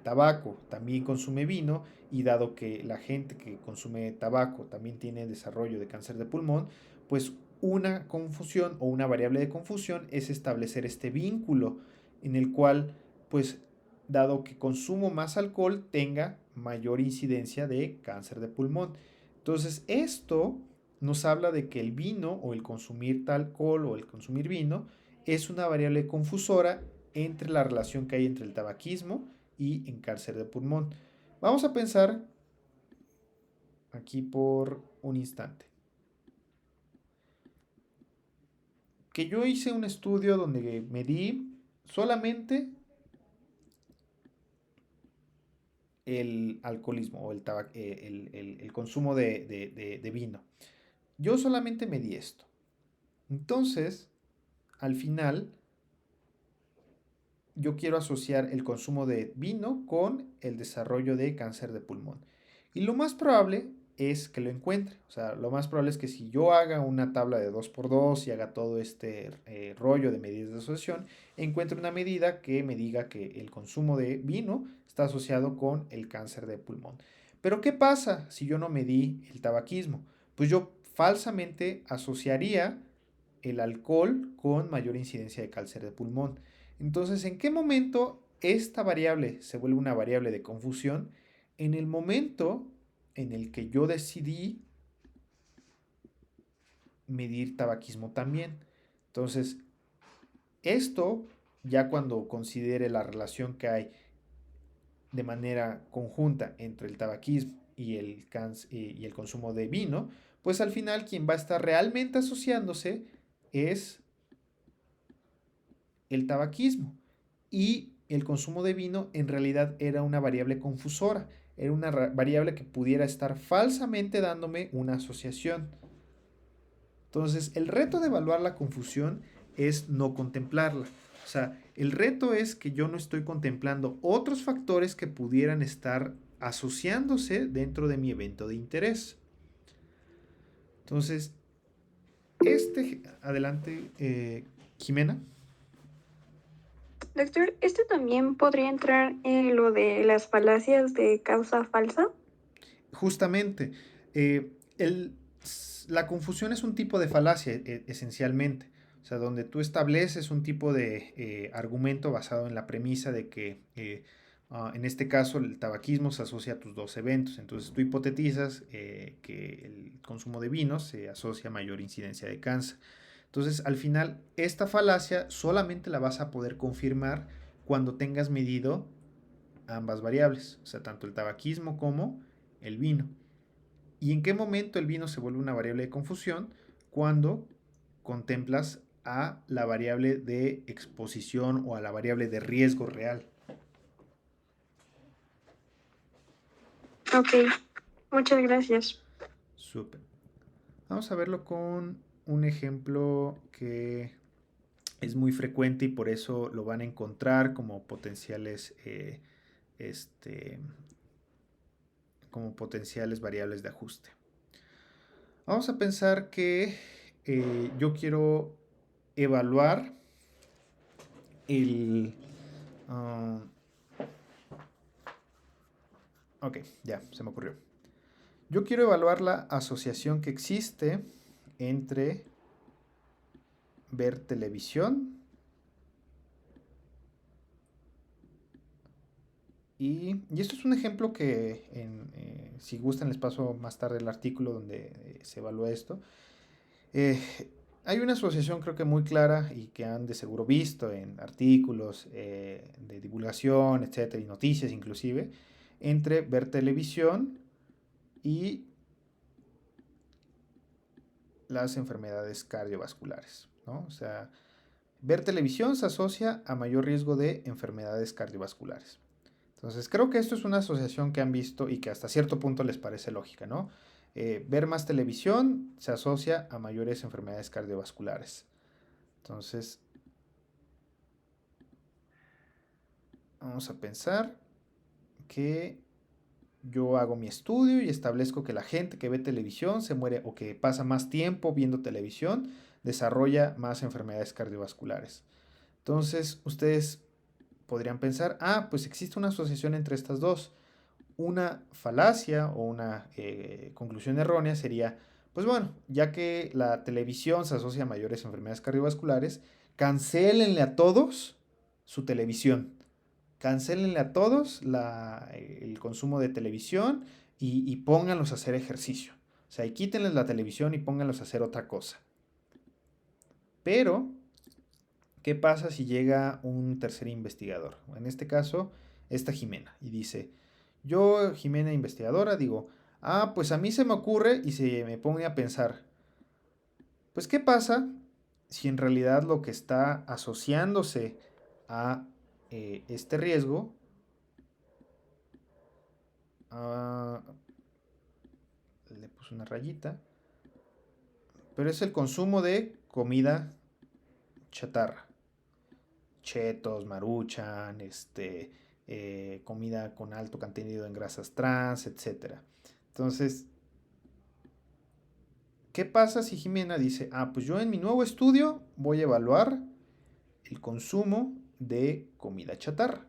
tabaco, también consume vino, y dado que la gente que consume tabaco también tiene desarrollo de cáncer de pulmón, pues una confusión o una variable de confusión es establecer este vínculo en el cual, pues, dado que consumo más alcohol, tenga mayor incidencia de cáncer de pulmón. Entonces, esto nos habla de que el vino o el consumir tal alcohol o el consumir vino es una variable confusora entre la relación que hay entre el tabaquismo y en cáncer de pulmón. Vamos a pensar aquí por un instante que yo hice un estudio donde medí solamente el alcoholismo o el consumo de vino. Yo solamente medí esto. Entonces, al final, yo quiero asociar el consumo de vino con el desarrollo de cáncer de pulmón. Y lo más probable es que lo encuentre. O sea, lo más probable es que si yo haga una tabla de 2x2 y haga todo este rollo de medidas de asociación, encuentre una medida que me diga que el consumo de vino está asociado con el cáncer de pulmón. Pero ¿qué pasa si yo no medí el tabaquismo? Pues yo falsamente asociaría el alcohol con mayor incidencia de cáncer de pulmón. Entonces, ¿en qué momento esta variable se vuelve una variable de confusión? En el momento en el que yo decidí medir tabaquismo también. Entonces, esto ya cuando considere la relación que hay de manera conjunta entre el tabaquismo y el consumo de vino, pues al final quien va a estar realmente asociándose es el tabaquismo. Y el consumo de vino en realidad era una variable confusora, era una variable que pudiera estar falsamente dándome una asociación. Entonces, el reto de evaluar la confusión es no contemplarla. O sea, el reto es que yo no estoy contemplando otros factores que pudieran estar asociándose dentro de mi evento de interés. Entonces, adelante, Jimena. Doctor, ¿esto también podría entrar en lo de las falacias de causa falsa? Justamente, eh, el, la confusión es un tipo de falacia esencialmente, o sea, donde tú estableces un tipo de argumento basado en la premisa de que, en este caso, el tabaquismo se asocia a tus dos eventos. Entonces tú hipotetizas que el consumo de vinos se asocia a mayor incidencia de cáncer. Entonces, al final, esta falacia solamente la vas a poder confirmar cuando tengas medido ambas variables, o sea, tanto el tabaquismo como el vino. ¿Y en qué momento el vino se vuelve una variable de confusión? Cuando contemplas a la variable de exposición o a la variable de riesgo real. Ok, muchas gracias. Súper. Vamos a verlo con un ejemplo que es muy frecuente y por eso lo van a encontrar este, como potenciales variables de ajuste. Vamos a pensar que yo quiero evaluar el... ah, ok, ya, se me ocurrió. Yo quiero evaluar la asociación que existe entre ver televisión y esto es un ejemplo que, si gustan, les paso más tarde el artículo donde se evalúa esto. Eh, Hay una asociación creo que muy clara y que han de seguro visto en artículos de divulgación, etcétera, y noticias inclusive, entre ver televisión y las enfermedades cardiovasculares, ¿no? O sea, ver televisión se asocia a mayor riesgo de enfermedades cardiovasculares. Entonces, creo que esto es una asociación que han visto y que hasta cierto punto les parece lógica, ¿no? Ver más televisión se asocia a mayores enfermedades cardiovasculares. Entonces, vamos a pensar que yo hago mi estudio y establezco que la gente que ve televisión se muere o que pasa más tiempo viendo televisión desarrolla más enfermedades cardiovasculares. Entonces, ustedes podrían pensar, pues existe una asociación entre estas dos. Una falacia o una conclusión errónea sería, pues bueno, ya que la televisión se asocia a mayores enfermedades cardiovasculares, cancélenle a todos su televisión. Cancélenle a todos el consumo de televisión y pónganlos a hacer ejercicio. O sea, y quítenles la televisión y pónganlos a hacer otra cosa. Pero, ¿qué pasa si llega un tercer investigador? En este caso, esta Jimena, y dice, yo, Jimena investigadora, digo, pues a mí se me ocurre y se me pone a pensar, pues ¿qué pasa si en realidad lo que está asociándose a este riesgo, ah, le puse una rayita, pero es el consumo de comida chatarra? Chetos, maruchan, comida con alto contenido en grasas trans, etcétera. Entonces, ¿qué pasa si Jimena dice, pues yo en mi nuevo estudio voy a evaluar el consumo de comida chatarra?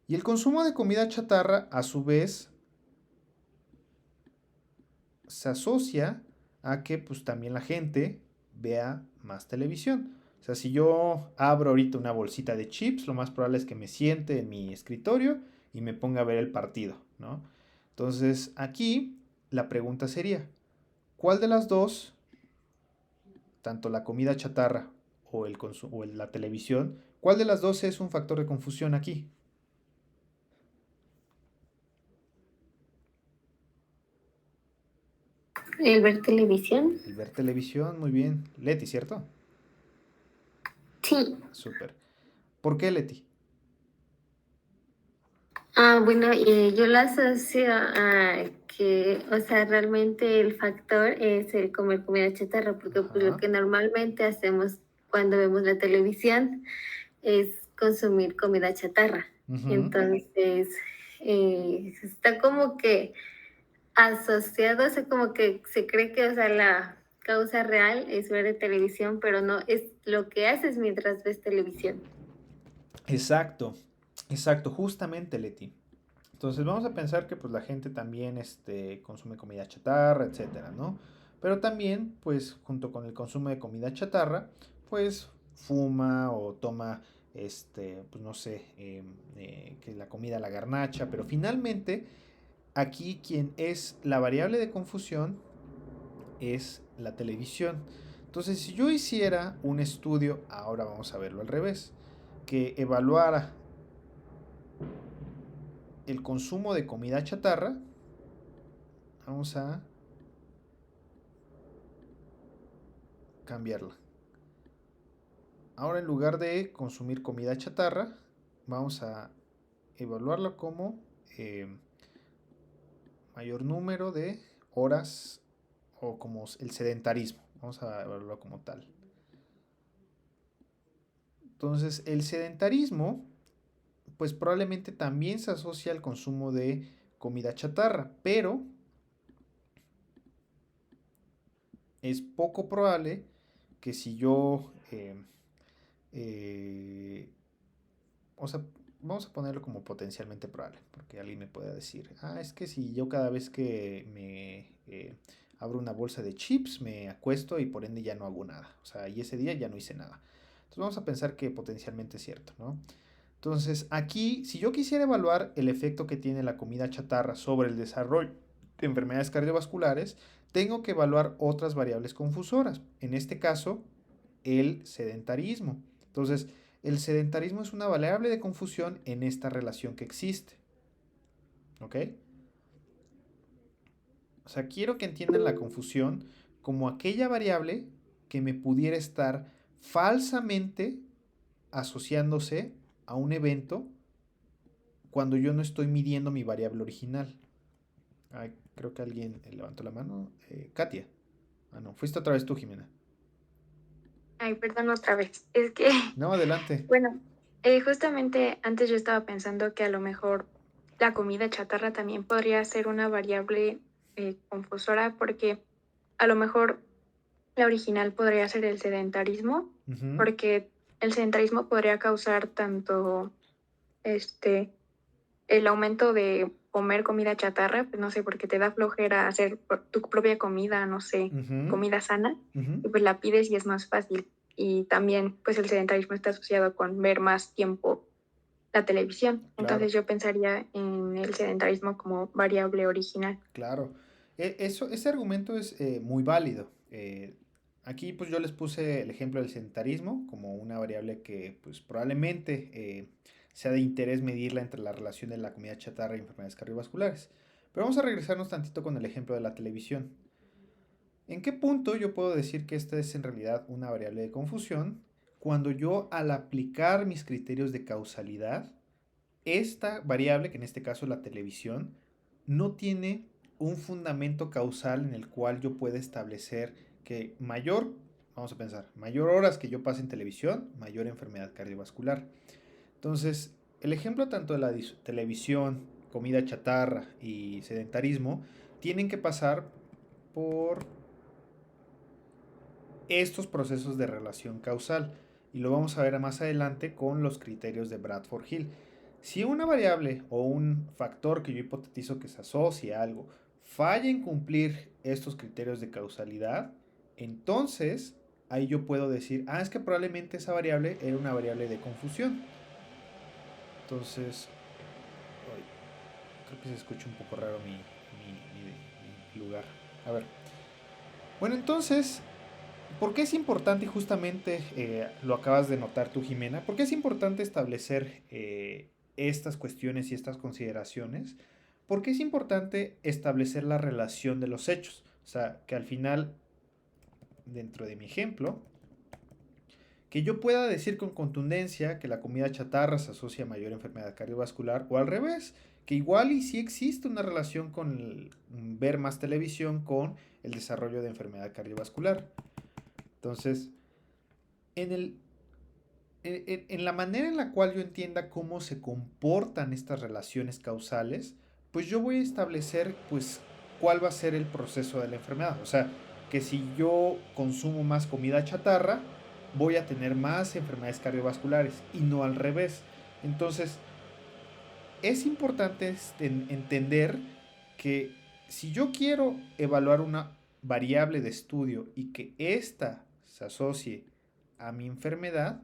Y el consumo de comida chatarra, a su vez, se asocia a que pues también la gente vea más televisión. O sea, si yo abro ahorita una bolsita de chips, lo más probable es que me siente en mi escritorio y me ponga a ver el partido, ¿no? Entonces, aquí la pregunta sería, ¿cuál de las dos, tanto la comida chatarra o la televisión, cuál de las dos es un factor de confusión aquí? El ver televisión. El ver televisión, muy bien. Leti, ¿cierto? Sí. Súper. ¿Por qué, Leti? Bueno, yo lo asocio a que, o sea, realmente el factor es el comer comida chatarra, porque pues, lo Ajá. que normalmente hacemos cuando vemos la televisión es consumir comida chatarra. Ujú. Entonces, está como que asociado, o sea, como que se cree que, o sea, la causa real es ver televisión, pero no, es lo que haces mientras ves televisión. Exacto, exacto, justamente, Leti. Entonces vamos a pensar que pues la gente también consume comida chatarra, etcétera, ¿no? Pero también, pues, junto con el consumo de comida chatarra, pues fuma o toma, pues no sé, que la comida la garnacha, pero finalmente aquí quien es la variable de confusión es la televisión. Entonces, si yo hiciera un estudio, ahora vamos a verlo al revés, que evaluara el consumo de comida chatarra, vamos a cambiarla. Ahora en lugar de consumir comida chatarra, vamos a evaluarla como mayor número de horas o como el sedentarismo. Vamos a evaluarlo como tal. Entonces, el sedentarismo, pues probablemente también se asocia al consumo de comida chatarra, pero es poco probable que si yo, eh, o sea, vamos a ponerlo como potencialmente probable, porque alguien me puede decir, es que si yo cada vez que me abro una bolsa de chips, me acuesto y por ende ya no hago nada, o sea, y ese día ya no hice nada. Entonces vamos a pensar que potencialmente es cierto, ¿no? Entonces aquí, si yo quisiera evaluar el efecto que tiene la comida chatarra sobre el desarrollo de enfermedades cardiovasculares, tengo que evaluar otras variables confusoras. En este caso, el sedentarismo. Entonces, el sedentarismo es una variable de confusión en esta relación que existe. ¿Ok? O sea, quiero que entiendan la confusión como aquella variable que me pudiera estar falsamente asociándose a un evento cuando yo no estoy midiendo mi variable original. Creo que alguien levantó la mano. Katia. No, fuiste otra vez tú, Jimena. Ay, perdón otra vez. Es que, No, adelante. bueno, justamente antes yo estaba pensando que a lo mejor la comida chatarra también podría ser una variable confusora porque a lo mejor la original podría ser el sedentarismo, porque el sedentarismo podría causar tanto el aumento de comer comida chatarra, pues no sé, porque te da flojera hacer tu propia comida, no sé, comida sana, y pues la pides y es más fácil. Y también, pues el sedentarismo está asociado con ver más tiempo la televisión. Claro. Entonces yo pensaría en el sedentarismo como variable original. Claro. Ese argumento es muy válido. Aquí pues yo les puse el ejemplo del sedentarismo como una variable que pues probablemente sea de interés medirla entre la relación de la comida chatarra y enfermedades cardiovasculares. Pero vamos a regresarnos tantito con el ejemplo de la televisión. ¿En qué punto yo puedo decir que esta es en realidad una variable de confusión? Cuando yo al aplicar mis criterios de causalidad, esta variable, que en este caso es la televisión, no tiene un fundamento causal en el cual yo pueda establecer que vamos a pensar, mayor horas que yo pase en televisión, mayor enfermedad cardiovascular. Entonces, el ejemplo tanto de la televisión, comida chatarra y sedentarismo tienen que pasar por estos procesos de relación causal y lo vamos a ver más adelante con los criterios de Bradford Hill. Si una variable o un factor que yo hipotetizo que se asocia a algo falla en cumplir estos criterios de causalidad, entonces ahí yo puedo decir, es que probablemente esa variable era una variable de confusión. Entonces, creo que se escucha un poco raro mi lugar. A ver. Bueno, entonces, ¿por qué es importante, y justamente lo acabas de notar tú, Jimena, por qué es importante establecer estas cuestiones y estas consideraciones? Porque es importante establecer la relación de los hechos. O sea, que al final, dentro de mi ejemplo, que yo pueda decir con contundencia que la comida chatarra se asocia a mayor enfermedad cardiovascular o al revés, que igual y sí existe una relación con ver más televisión con el desarrollo de enfermedad cardiovascular. Entonces, en la manera en la cual yo entienda cómo se comportan estas relaciones causales, pues yo voy a establecer pues cuál va a ser el proceso de la enfermedad. O sea, que si yo consumo más comida chatarra, voy a tener más enfermedades cardiovasculares y no al revés. Entonces, es importante entender que si yo quiero evaluar una variable de estudio y que ésta se asocie a mi enfermedad,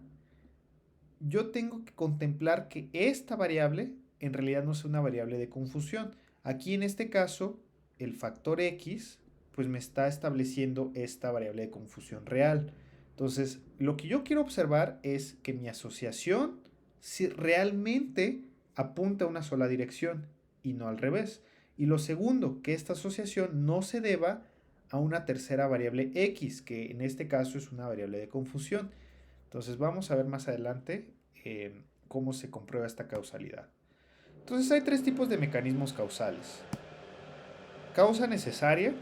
yo tengo que contemplar que esta variable en realidad no es una variable de confusión. Aquí en este caso, el factor X pues me está estableciendo esta variable de confusión real. Entonces, lo que yo quiero observar es que mi asociación si realmente apunta a una sola dirección y no al revés. Y lo segundo, que esta asociación no se deba a una tercera variable X, que en este caso es una variable de confusión. Entonces vamos a ver más adelante cómo se comprueba esta causalidad. Entonces hay tres tipos de mecanismos causales. Causa necesaria,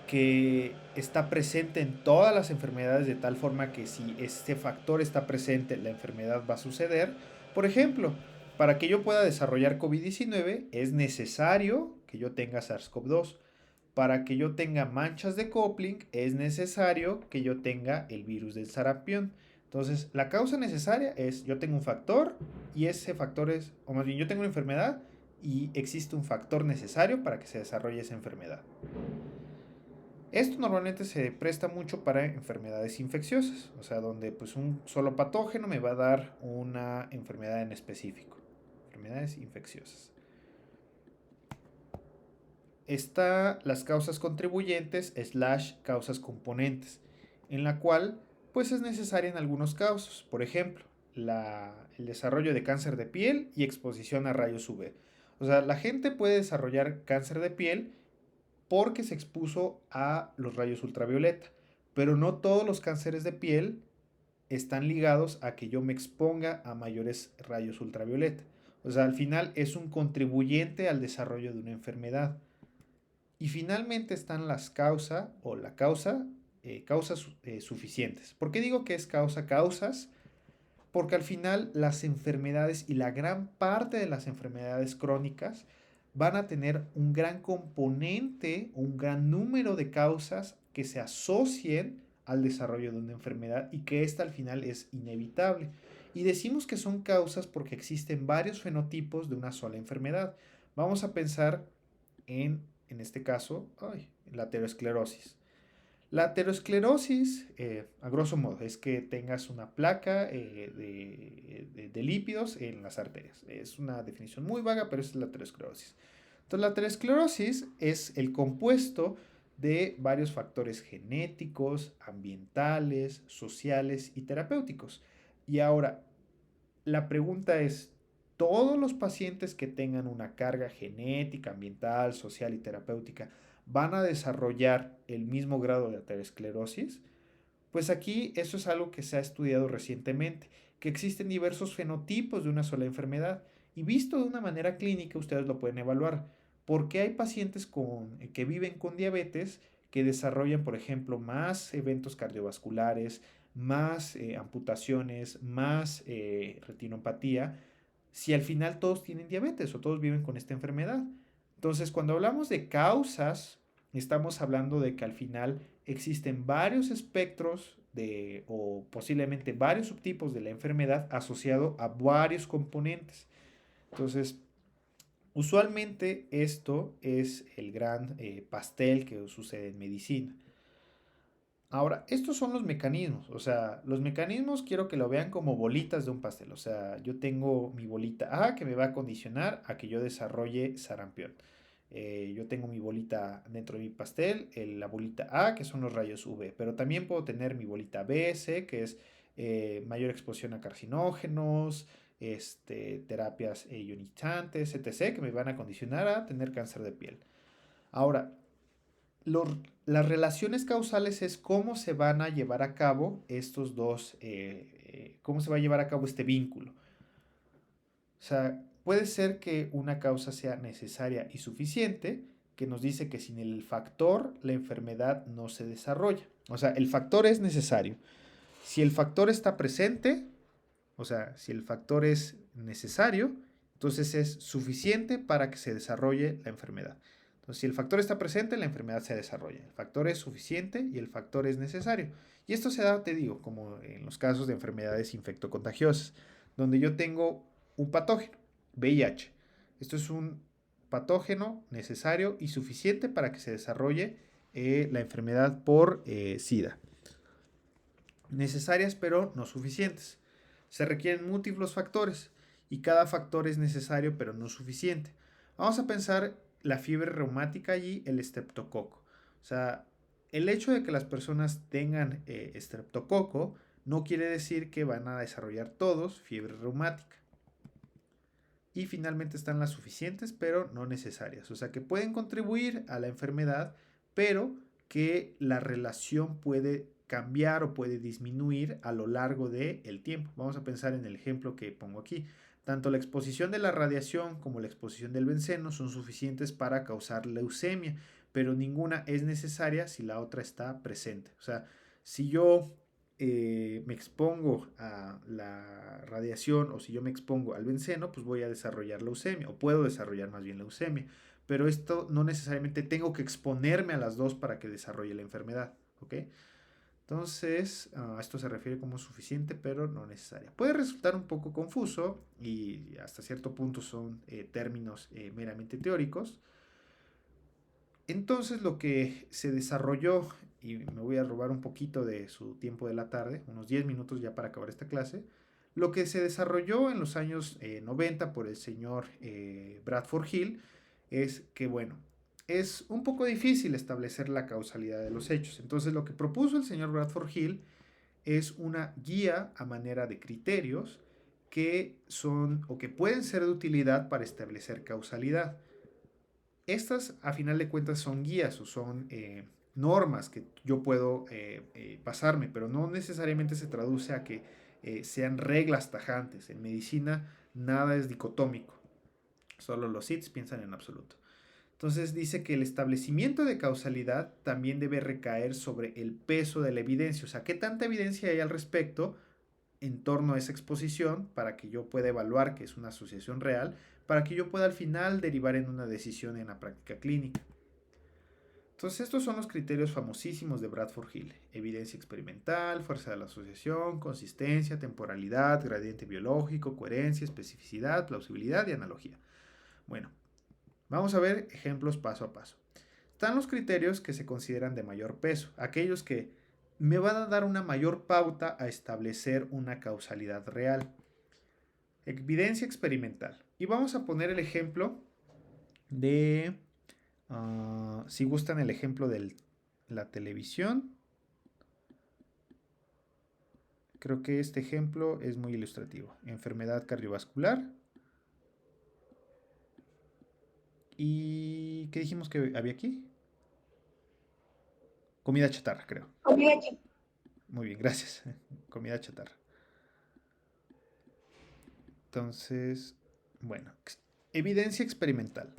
que está presente en todas las enfermedades de tal forma que si este factor está presente, la enfermedad va a suceder. Por ejemplo, para que yo pueda desarrollar COVID-19 es necesario que yo tenga SARS-CoV-2. para que yo tenga manchas de Kopling es necesario que yo tenga el virus del sarampión. Entonces, la causa necesaria es yo tengo un factor y ese factor es, o más bien yo tengo una enfermedad y existe un factor necesario para que se desarrolle esa enfermedad. Esto normalmente se presta mucho para enfermedades infecciosas, o sea, donde pues un solo patógeno me va a dar una enfermedad en específico. Enfermedades infecciosas. Está las causas contribuyentes / causas componentes, en la cual pues es necesaria en algunos casos. Por ejemplo, el desarrollo de cáncer de piel y exposición a rayos UV. O sea, la gente puede desarrollar cáncer de piel porque se expuso a los rayos ultravioleta, pero no todos los cánceres de piel están ligados a que yo me exponga a mayores rayos ultravioleta. O sea, al final es un contribuyente al desarrollo de una enfermedad. Y finalmente están las causas suficientes. ¿Por qué digo que es causas? Porque al final las enfermedades y la gran parte de las enfermedades crónicas van a tener un gran componente, un gran número de causas que se asocien al desarrollo de una enfermedad y que esta al final es inevitable. Y decimos que son causas porque existen varios fenotipos de una sola enfermedad. Vamos a pensar en este caso, la aterosclerosis. La aterosclerosis, a grosso modo, es que tengas una placa de lípidos en las arterias. Es una definición muy vaga, pero esa es la aterosclerosis. Entonces, la aterosclerosis es el compuesto de varios factores genéticos, ambientales, sociales y terapéuticos. Y ahora, la pregunta es, ¿todos los pacientes que tengan una carga genética, ambiental, social y terapéutica van a desarrollar el mismo grado de aterosclerosis? Pues aquí eso es algo que se ha estudiado recientemente, que existen diversos fenotipos de una sola enfermedad y visto de una manera clínica ustedes lo pueden evaluar, porque hay pacientes que viven con diabetes que desarrollan, por ejemplo, más eventos cardiovasculares, más amputaciones, más retinopatía, si al final todos tienen diabetes o todos viven con esta enfermedad. Entonces, cuando hablamos de causas, estamos hablando de que al final existen varios espectros o posiblemente varios subtipos de la enfermedad asociado a varios componentes. Entonces, usualmente esto es el gran pastel que sucede en medicina. Ahora, estos son los mecanismos, o sea, los mecanismos quiero que lo vean como bolitas de un pastel, o sea, yo tengo mi bolita A que me va a condicionar a que yo desarrolle sarampión. Yo tengo mi bolita dentro de mi pastel, la bolita A que son los rayos UV, pero también puedo tener mi bolita B, C que es mayor exposición a carcinógenos, terapias ionizantes, etc., que me van a condicionar a tener cáncer de piel. Ahora, las relaciones causales es cómo se van a llevar a cabo estos dos, cómo se va a llevar a cabo este vínculo. O sea, puede ser que una causa sea necesaria y suficiente, que nos dice que sin el factor la enfermedad no se desarrolla. O sea, el factor es necesario. Si el factor está presente, o sea, si el factor es necesario, entonces es suficiente para que se desarrolle la enfermedad. Entonces, si el factor está presente, la enfermedad se desarrolla. El factor es suficiente y el factor es necesario. Y esto se da, te digo, como en los casos de enfermedades infectocontagiosas, donde yo tengo un patógeno, VIH. Esto es un patógeno necesario y suficiente para que se desarrolle la enfermedad por SIDA. Necesarias pero no suficientes. Se requieren múltiples factores y cada factor es necesario pero no suficiente. Vamos a pensar la fiebre reumática y el estreptococo. O sea, el hecho de que las personas tengan estreptococo no quiere decir que van a desarrollar todos fiebre reumática. Y finalmente están las suficientes pero no necesarias. O sea, que pueden contribuir a la enfermedad, pero que la relación puede cambiar o puede disminuir a lo largo del tiempo. Vamos a pensar en el ejemplo que pongo aquí. Tanto la exposición de la radiación como la exposición del benceno son suficientes para causar leucemia, pero ninguna es necesaria si la otra está presente. O sea, si yo me expongo a la radiación o si yo me expongo al benceno, pues voy a desarrollar leucemia o puedo desarrollar más bien leucemia. pero esto no necesariamente tengo que exponerme a las dos para que desarrolle la enfermedad, ¿ok? Entonces, esto se refiere como suficiente, pero no necesaria. Puede resultar un poco confuso y hasta cierto punto son términos meramente teóricos. Entonces, lo que se desarrolló, y me voy a robar un poquito de su tiempo de la tarde, unos 10 minutos ya para acabar esta clase, lo que se desarrolló en los años 90 por el señor Bradford Hill es que, bueno, es un poco difícil establecer la causalidad de los hechos. Entonces, lo que propuso el señor Bradford Hill es una guía a manera de criterios que son o que pueden ser de utilidad para establecer causalidad. Estas, a final de cuentas, son guías o son normas que yo puedo pasarme, pero no necesariamente se traduce a que sean reglas tajantes. En medicina nada es dicotómico, solo los SITs piensan en absoluto. Entonces dice que el establecimiento de causalidad también debe recaer sobre el peso de la evidencia, o sea, qué tanta evidencia hay al respecto en torno a esa exposición para que yo pueda evaluar que es una asociación real, para que yo pueda al final derivar en una decisión en la práctica clínica. Entonces estos son los criterios famosísimos de Bradford Hill: evidencia experimental, fuerza de la asociación, consistencia, temporalidad, gradiente biológico, coherencia, especificidad, plausibilidad y analogía. Bueno, vamos a ver ejemplos paso a paso. Están los criterios que se consideran de mayor peso, aquellos que me van a dar una mayor pauta a establecer una causalidad real. Evidencia experimental. Y vamos a poner el ejemplo de, si gustan, el ejemplo de la televisión. Creo que este ejemplo es muy ilustrativo. Enfermedad cardiovascular. ¿Y qué dijimos que había aquí? Comida chatarra, creo. Comida chatarra. Muy bien, gracias. Comida chatarra. Entonces, bueno, evidencia experimental.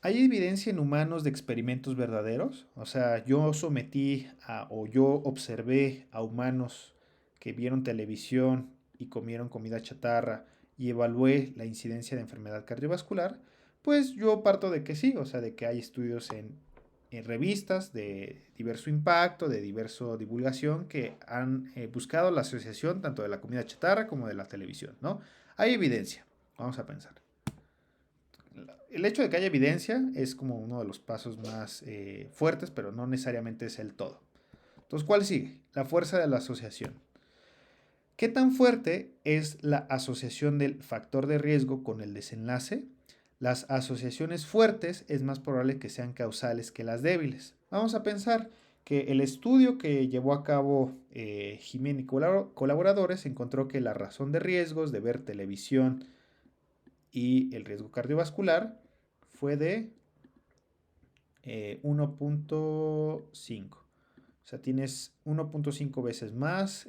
¿Hay evidencia en humanos de experimentos verdaderos? O sea, yo sometí o yo observé a humanos que vieron televisión y comieron comida chatarra y evalué la incidencia de enfermedad cardiovascular. Pues yo parto de que sí, o sea, de que hay estudios en revistas de diverso impacto, de diversa divulgación, que han buscado la asociación tanto de la comida chatarra como de la televisión, ¿no? Hay evidencia, vamos a pensar. El hecho de que haya evidencia es como uno de los pasos más fuertes, pero no necesariamente es el todo. Entonces, ¿cuál sigue? La fuerza de la asociación. ¿Qué tan fuerte es la asociación del factor de riesgo con el desenlace? Las asociaciones fuertes es más probable que sean causales que las débiles. Vamos a pensar que el estudio que llevó a cabo Jiménez y colaboradores encontró que la razón de riesgos de ver televisión y el riesgo cardiovascular fue de 1.5. O sea, tienes 1.5 veces más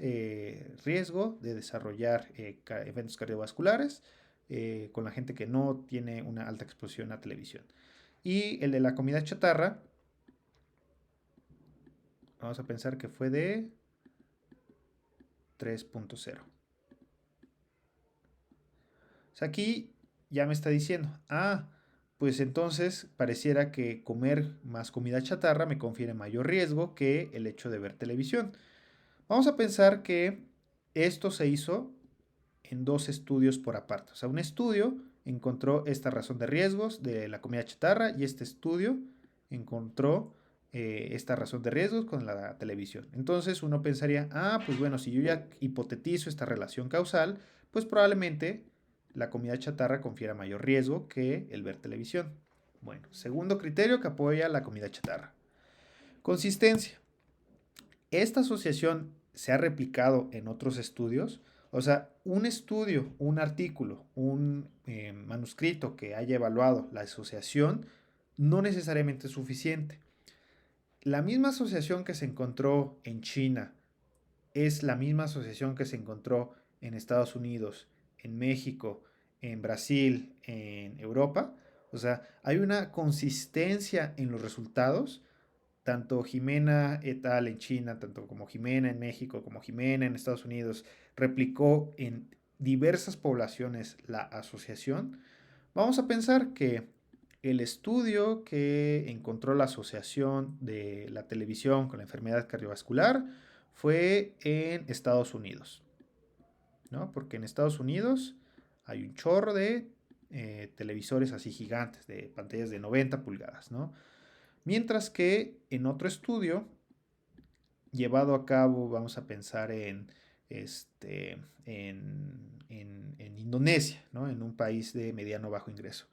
riesgo de desarrollar eventos cardiovasculares con la gente que no tiene una alta exposición a televisión. Y el de la comida chatarra, vamos a pensar que fue de 3.0. O sea, aquí ya me está diciendo, pues entonces pareciera que comer más comida chatarra me confiere mayor riesgo que el hecho de ver televisión. Vamos a pensar que esto se hizo en dos estudios por aparte. O sea, un estudio encontró esta razón de riesgos de la comida chatarra y este estudio encontró esta razón de riesgos con la televisión. Entonces uno pensaría, pues bueno, si yo ya hipotetizo esta relación causal, pues probablemente la comida chatarra confiera mayor riesgo que el ver televisión. Bueno, segundo criterio que apoya la comida chatarra. Consistencia. Esta asociación se ha replicado en otros estudios. O sea, un estudio, un artículo, un manuscrito que haya evaluado la asociación no necesariamente es suficiente. La misma asociación que se encontró en China es la misma asociación que se encontró en Estados Unidos, en México, en Brasil, en Europa. O sea, hay una consistencia en los resultados. Tanto Jimena et al. En China, tanto como Jimena en México, como Jimena en Estados Unidos, replicó en diversas poblaciones la asociación. Vamos a pensar que el estudio que encontró la asociación de la televisión con la enfermedad cardiovascular fue en Estados Unidos, ¿no? Porque en Estados Unidos hay un chorro de televisores así gigantes, de pantallas de 90 pulgadas, ¿no? Mientras que en otro estudio llevado a cabo, vamos a pensar en Indonesia, ¿no? En un país de mediano bajo ingreso.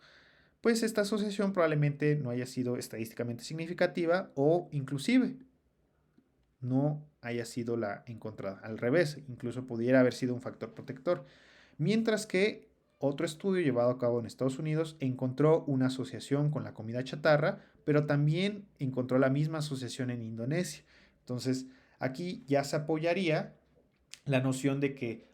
Pues esta asociación probablemente no haya sido estadísticamente significativa o inclusive no haya sido la encontrada. Al revés, incluso pudiera haber sido un factor protector. Mientras que otro estudio llevado a cabo en Estados Unidos encontró una asociación con la comida chatarra, pero también encontró la misma asociación en Indonesia. Entonces, aquí ya se apoyaría la noción de que,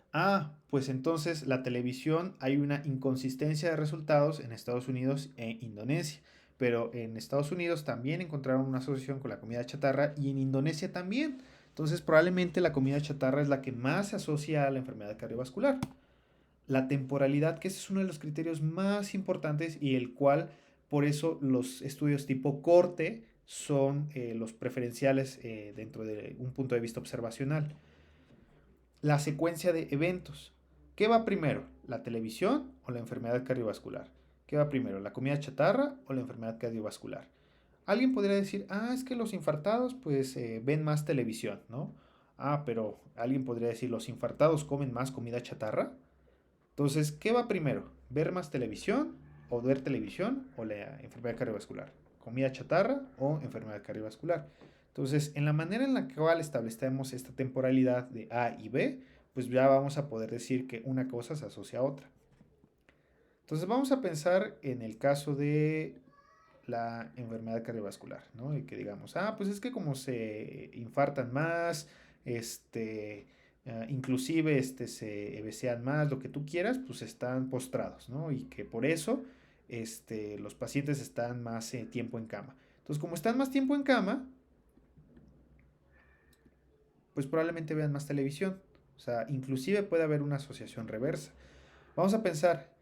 pues entonces la televisión hay una inconsistencia de resultados en Estados Unidos e Indonesia. Pero en Estados Unidos también encontraron una asociación con la comida chatarra y en Indonesia también. Entonces probablemente la comida chatarra es la que más se asocia a la enfermedad cardiovascular. La temporalidad, que ese es uno de los criterios más importantes y el cual, por eso los estudios tipo corte son los preferenciales dentro de un punto de vista observacional. La secuencia de eventos. ¿Qué va primero? ¿La televisión o la enfermedad cardiovascular? ¿Qué va primero? ¿La comida chatarra o la enfermedad cardiovascular? Alguien podría decir, es que los infartados pues ven más televisión, ¿no? Pero alguien podría decir, ¿los infartados comen más comida chatarra? Entonces, ¿qué va primero? ¿Ver más televisión o ver televisión o la enfermedad cardiovascular? ¿Comida chatarra o enfermedad cardiovascular? Entonces, en la manera en la cual establecemos esta temporalidad de A y B, pues ya vamos a poder decir que una cosa se asocia a otra. Entonces, vamos a pensar en el caso de la enfermedad cardiovascular, ¿no? Y que digamos, pues es que como se infartan más, inclusive se ebecean más, lo que tú quieras, pues están postrados, ¿no? Y que por eso los pacientes están más tiempo en cama. Entonces, como están más tiempo en cama, pues probablemente vean más televisión. O sea, inclusive puede haber una asociación reversa. Vamos a pensar,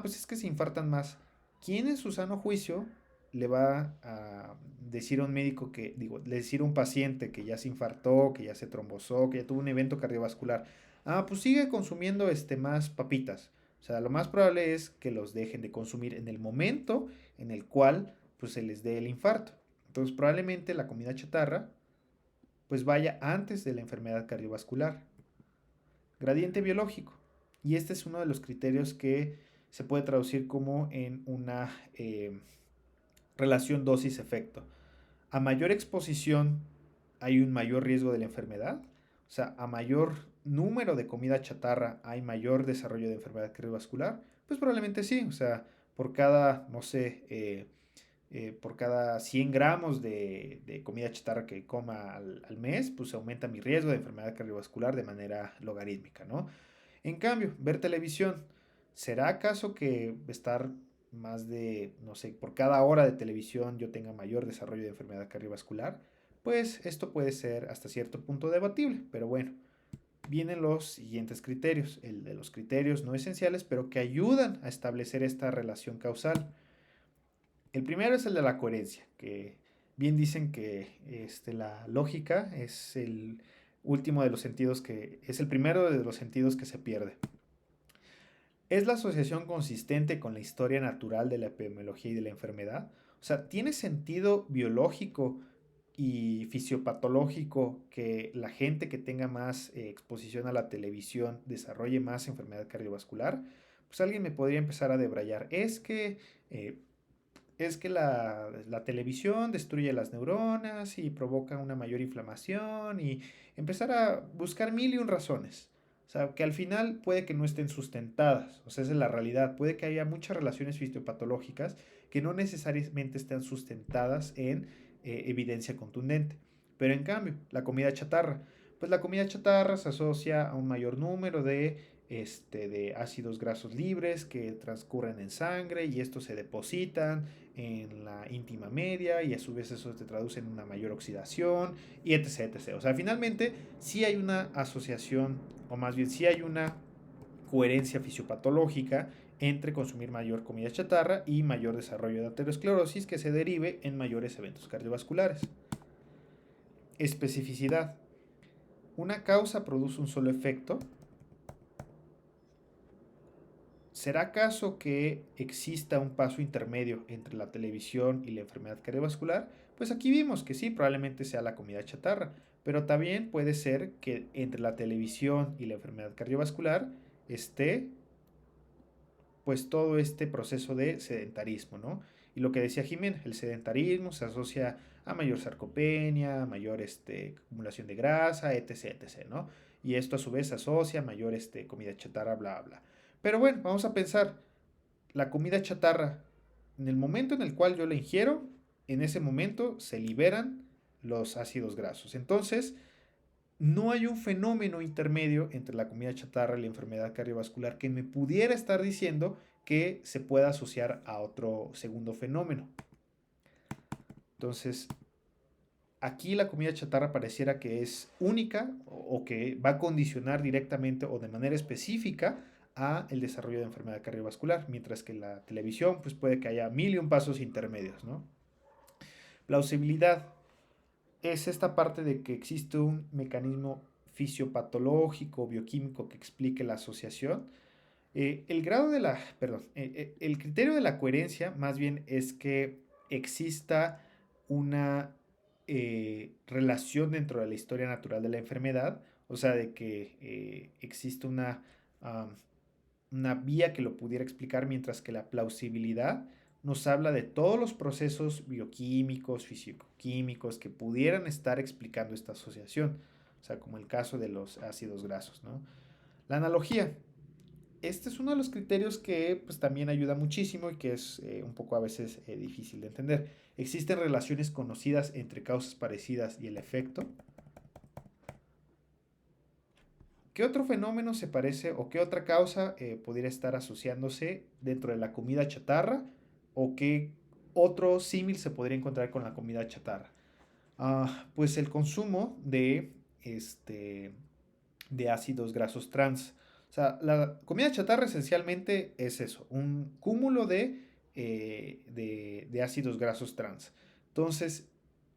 pues es que se infartan más. ¿Quién en su sano juicio le va a decir a un médico decir a un paciente que ya se infartó, que ya se trombosó, que ya tuvo un evento cardiovascular? Pues sigue consumiendo más papitas. O sea, lo más probable es que los dejen de consumir en el momento en el cual pues se les dé el infarto. Entonces, probablemente la comida chatarra pues vaya antes de la enfermedad cardiovascular. Gradiente biológico. Y este es uno de los criterios que se puede traducir como en una relación dosis-efecto. A mayor exposición hay un mayor riesgo de la enfermedad. O sea, a mayor número de comida chatarra hay mayor desarrollo de enfermedad cardiovascular. Pues probablemente sí. O sea, por cada, no sé, por cada 100 gramos de comida chatarra que coma al mes, pues aumenta mi riesgo de enfermedad cardiovascular de manera logarítmica, ¿no? En cambio, ver televisión, ¿será acaso que estar más de, no sé, por cada hora de televisión yo tenga mayor desarrollo de enfermedad cardiovascular? Pues esto puede ser hasta cierto punto debatible, pero bueno, vienen los siguientes criterios, el de los criterios no esenciales, pero que ayudan a establecer esta relación causal. El primero es el de la coherencia, que bien dicen que la lógica es el último de los sentidos es el primero de los sentidos que se pierde. ¿Es la asociación consistente con la historia natural de la epidemiología y de la enfermedad? O sea, ¿tiene sentido biológico y fisiopatológico que la gente que tenga más exposición a la televisión desarrolle más enfermedad cardiovascular? Pues alguien me podría empezar a debrayar. Es que la televisión destruye las neuronas y provoca una mayor inflamación y empezar a buscar mil y un razones. O sea, que al final puede que no estén sustentadas. O sea, esa es la realidad. Puede que haya muchas relaciones fisiopatológicas que no necesariamente estén sustentadas en evidencia contundente. Pero en cambio, la comida chatarra. Pues la comida chatarra se asocia a un mayor número de ácidos grasos libres que transcurren en sangre y estos se depositan en la íntima media y a su vez eso se traduce en una mayor oxidación y etc, etc. O sea, finalmente sí hay una asociación o más bien sí hay una coherencia fisiopatológica entre consumir mayor comida chatarra y mayor desarrollo de aterosclerosis que se derive en mayores eventos cardiovasculares. Especificidad. ¿Una causa produce un solo efecto? ¿Será acaso que exista un paso intermedio entre la televisión y la enfermedad cardiovascular? Pues aquí vimos que sí, probablemente sea la comida chatarra, pero también puede ser que entre la televisión y la enfermedad cardiovascular esté pues todo este proceso de sedentarismo, ¿no? Y lo que decía Jimena, el sedentarismo se asocia a mayor sarcopenia, a mayor acumulación de grasa, etc, etc, ¿no? Y esto a su vez se asocia a mayor comida chatarra, bla, bla. Pero bueno, vamos a pensar, la comida chatarra, en el momento en el cual yo la ingiero, en ese momento se liberan los ácidos grasos. Entonces, no hay un fenómeno intermedio entre la comida chatarra y la enfermedad cardiovascular que me pudiera estar diciendo que se pueda asociar a otro segundo fenómeno. Entonces, aquí la comida chatarra pareciera que es única o que va a condicionar directamente o de manera específica a el desarrollo de enfermedad cardiovascular, mientras que la televisión pues puede que haya mil y un pasos intermedios, ¿no? Plausibilidad es esta parte de que existe un mecanismo fisiopatológico, bioquímico que explique la asociación. El grado de la, perdón, el criterio de la coherencia más bien es que exista una relación dentro de la historia natural de la enfermedad, o sea, de que existe una vía que lo pudiera explicar, mientras que la plausibilidad nos habla de todos los procesos bioquímicos, fisicoquímicos que pudieran estar explicando esta asociación, o sea, como el caso de los ácidos grasos, ¿no? La analogía. Este es uno de los criterios que pues, también ayuda muchísimo y que es un poco a veces difícil de entender. ¿Existen relaciones conocidas entre causas parecidas y el efecto? ¿Qué otro fenómeno se parece o qué otra causa pudiera estar asociándose dentro de la comida chatarra o qué otro símil se podría encontrar con la comida chatarra? Pues el consumo de ácidos grasos trans. O sea, la comida chatarra esencialmente es eso, un cúmulo de ácidos grasos trans. Entonces,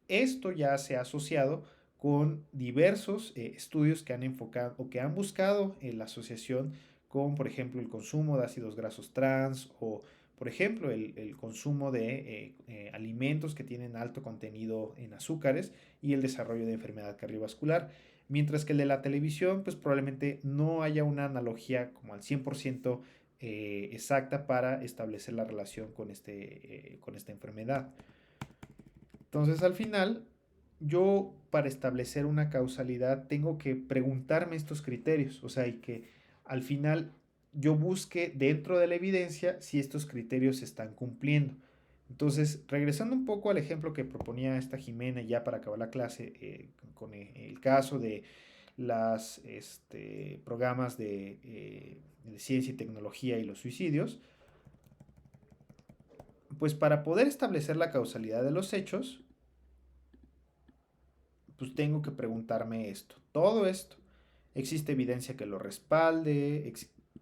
esto ya se ha asociado con diversos estudios que han enfocado o que han buscado la asociación con, por ejemplo, el consumo de ácidos grasos trans o, por ejemplo, el consumo de alimentos que tienen alto contenido en azúcares y el desarrollo de enfermedad cardiovascular. Mientras que el de la televisión, pues probablemente no haya una analogía como al 100% exacta para establecer la relación con esta enfermedad. Entonces, al final, yo para establecer una causalidad tengo que preguntarme estos criterios, o sea, y que al final yo busque dentro de la evidencia si estos criterios se están cumpliendo. Entonces, regresando un poco al ejemplo que proponía esta Jimena ya para acabar la clase, con el caso de los programas de ciencia y tecnología y los suicidios, pues para poder establecer la causalidad de los hechos, pues tengo que preguntarme esto, todo esto. ¿Existe evidencia que lo respalde?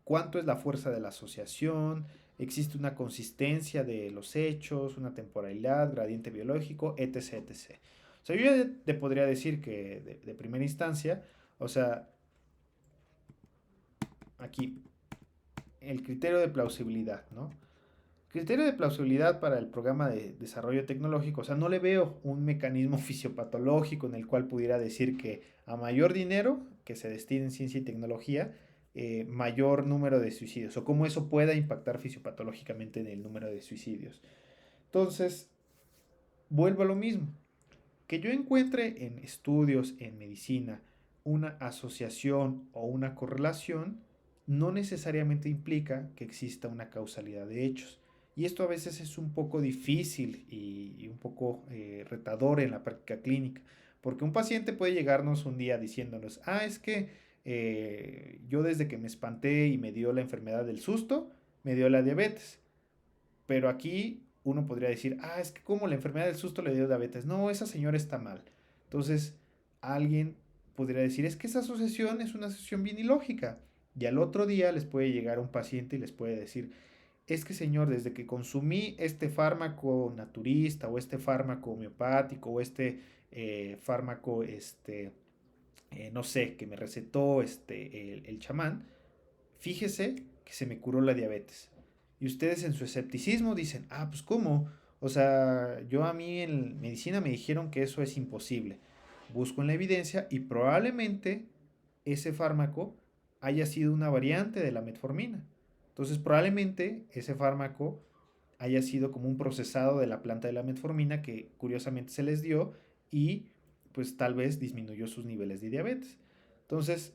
¿Cuánto es la fuerza de la asociación? ¿Existe una consistencia de los hechos, una temporalidad, gradiente biológico, etc, etc? O sea, yo ya te podría decir que de primera instancia, o sea, aquí, el criterio de plausibilidad, ¿no? Criterio de plausibilidad para el programa de desarrollo tecnológico, o sea, no le veo un mecanismo fisiopatológico en el cual pudiera decir que a mayor dinero que se destine en ciencia y tecnología, mayor número de suicidios, o cómo eso pueda impactar fisiopatológicamente en el número de suicidios. Entonces, vuelvo a lo mismo. Que yo encuentre en estudios en medicina una asociación o una correlación no necesariamente implica que exista una causalidad de hechos. Y esto a veces es un poco difícil y un poco retador en la práctica clínica, porque un paciente puede llegarnos un día diciéndonos, es que yo desde que me espanté y me dio la enfermedad del susto, me dio la diabetes. Pero aquí uno podría decir, es que como la enfermedad del susto le dio diabetes. No, esa señora está mal. Entonces, alguien podría decir, es que esa asociación es una asociación bien ilógica. Y al otro día les puede llegar un paciente y les puede decir, es que señor, desde que consumí este fármaco naturista o este fármaco homeopático o este fármaco, no sé, que me recetó el chamán, fíjese que se me curó la diabetes. Y ustedes en su escepticismo dicen, ah, pues ¿cómo? O sea, yo a mí en medicina me dijeron que eso es imposible. Busco en la evidencia y probablemente ese fármaco haya sido una variante de la metformina. Entonces probablemente ese fármaco haya sido como un procesado de la planta de la metformina que curiosamente se les dio y pues tal vez disminuyó sus niveles de diabetes. Entonces,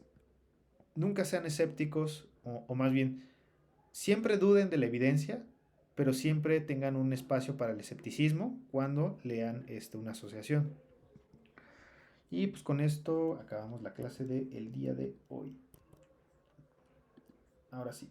nunca sean escépticos o más bien, siempre duden de la evidencia, pero siempre tengan un espacio para el escepticismo cuando lean una asociación. Y pues con esto acabamos la clase del día de hoy. Ahora sí.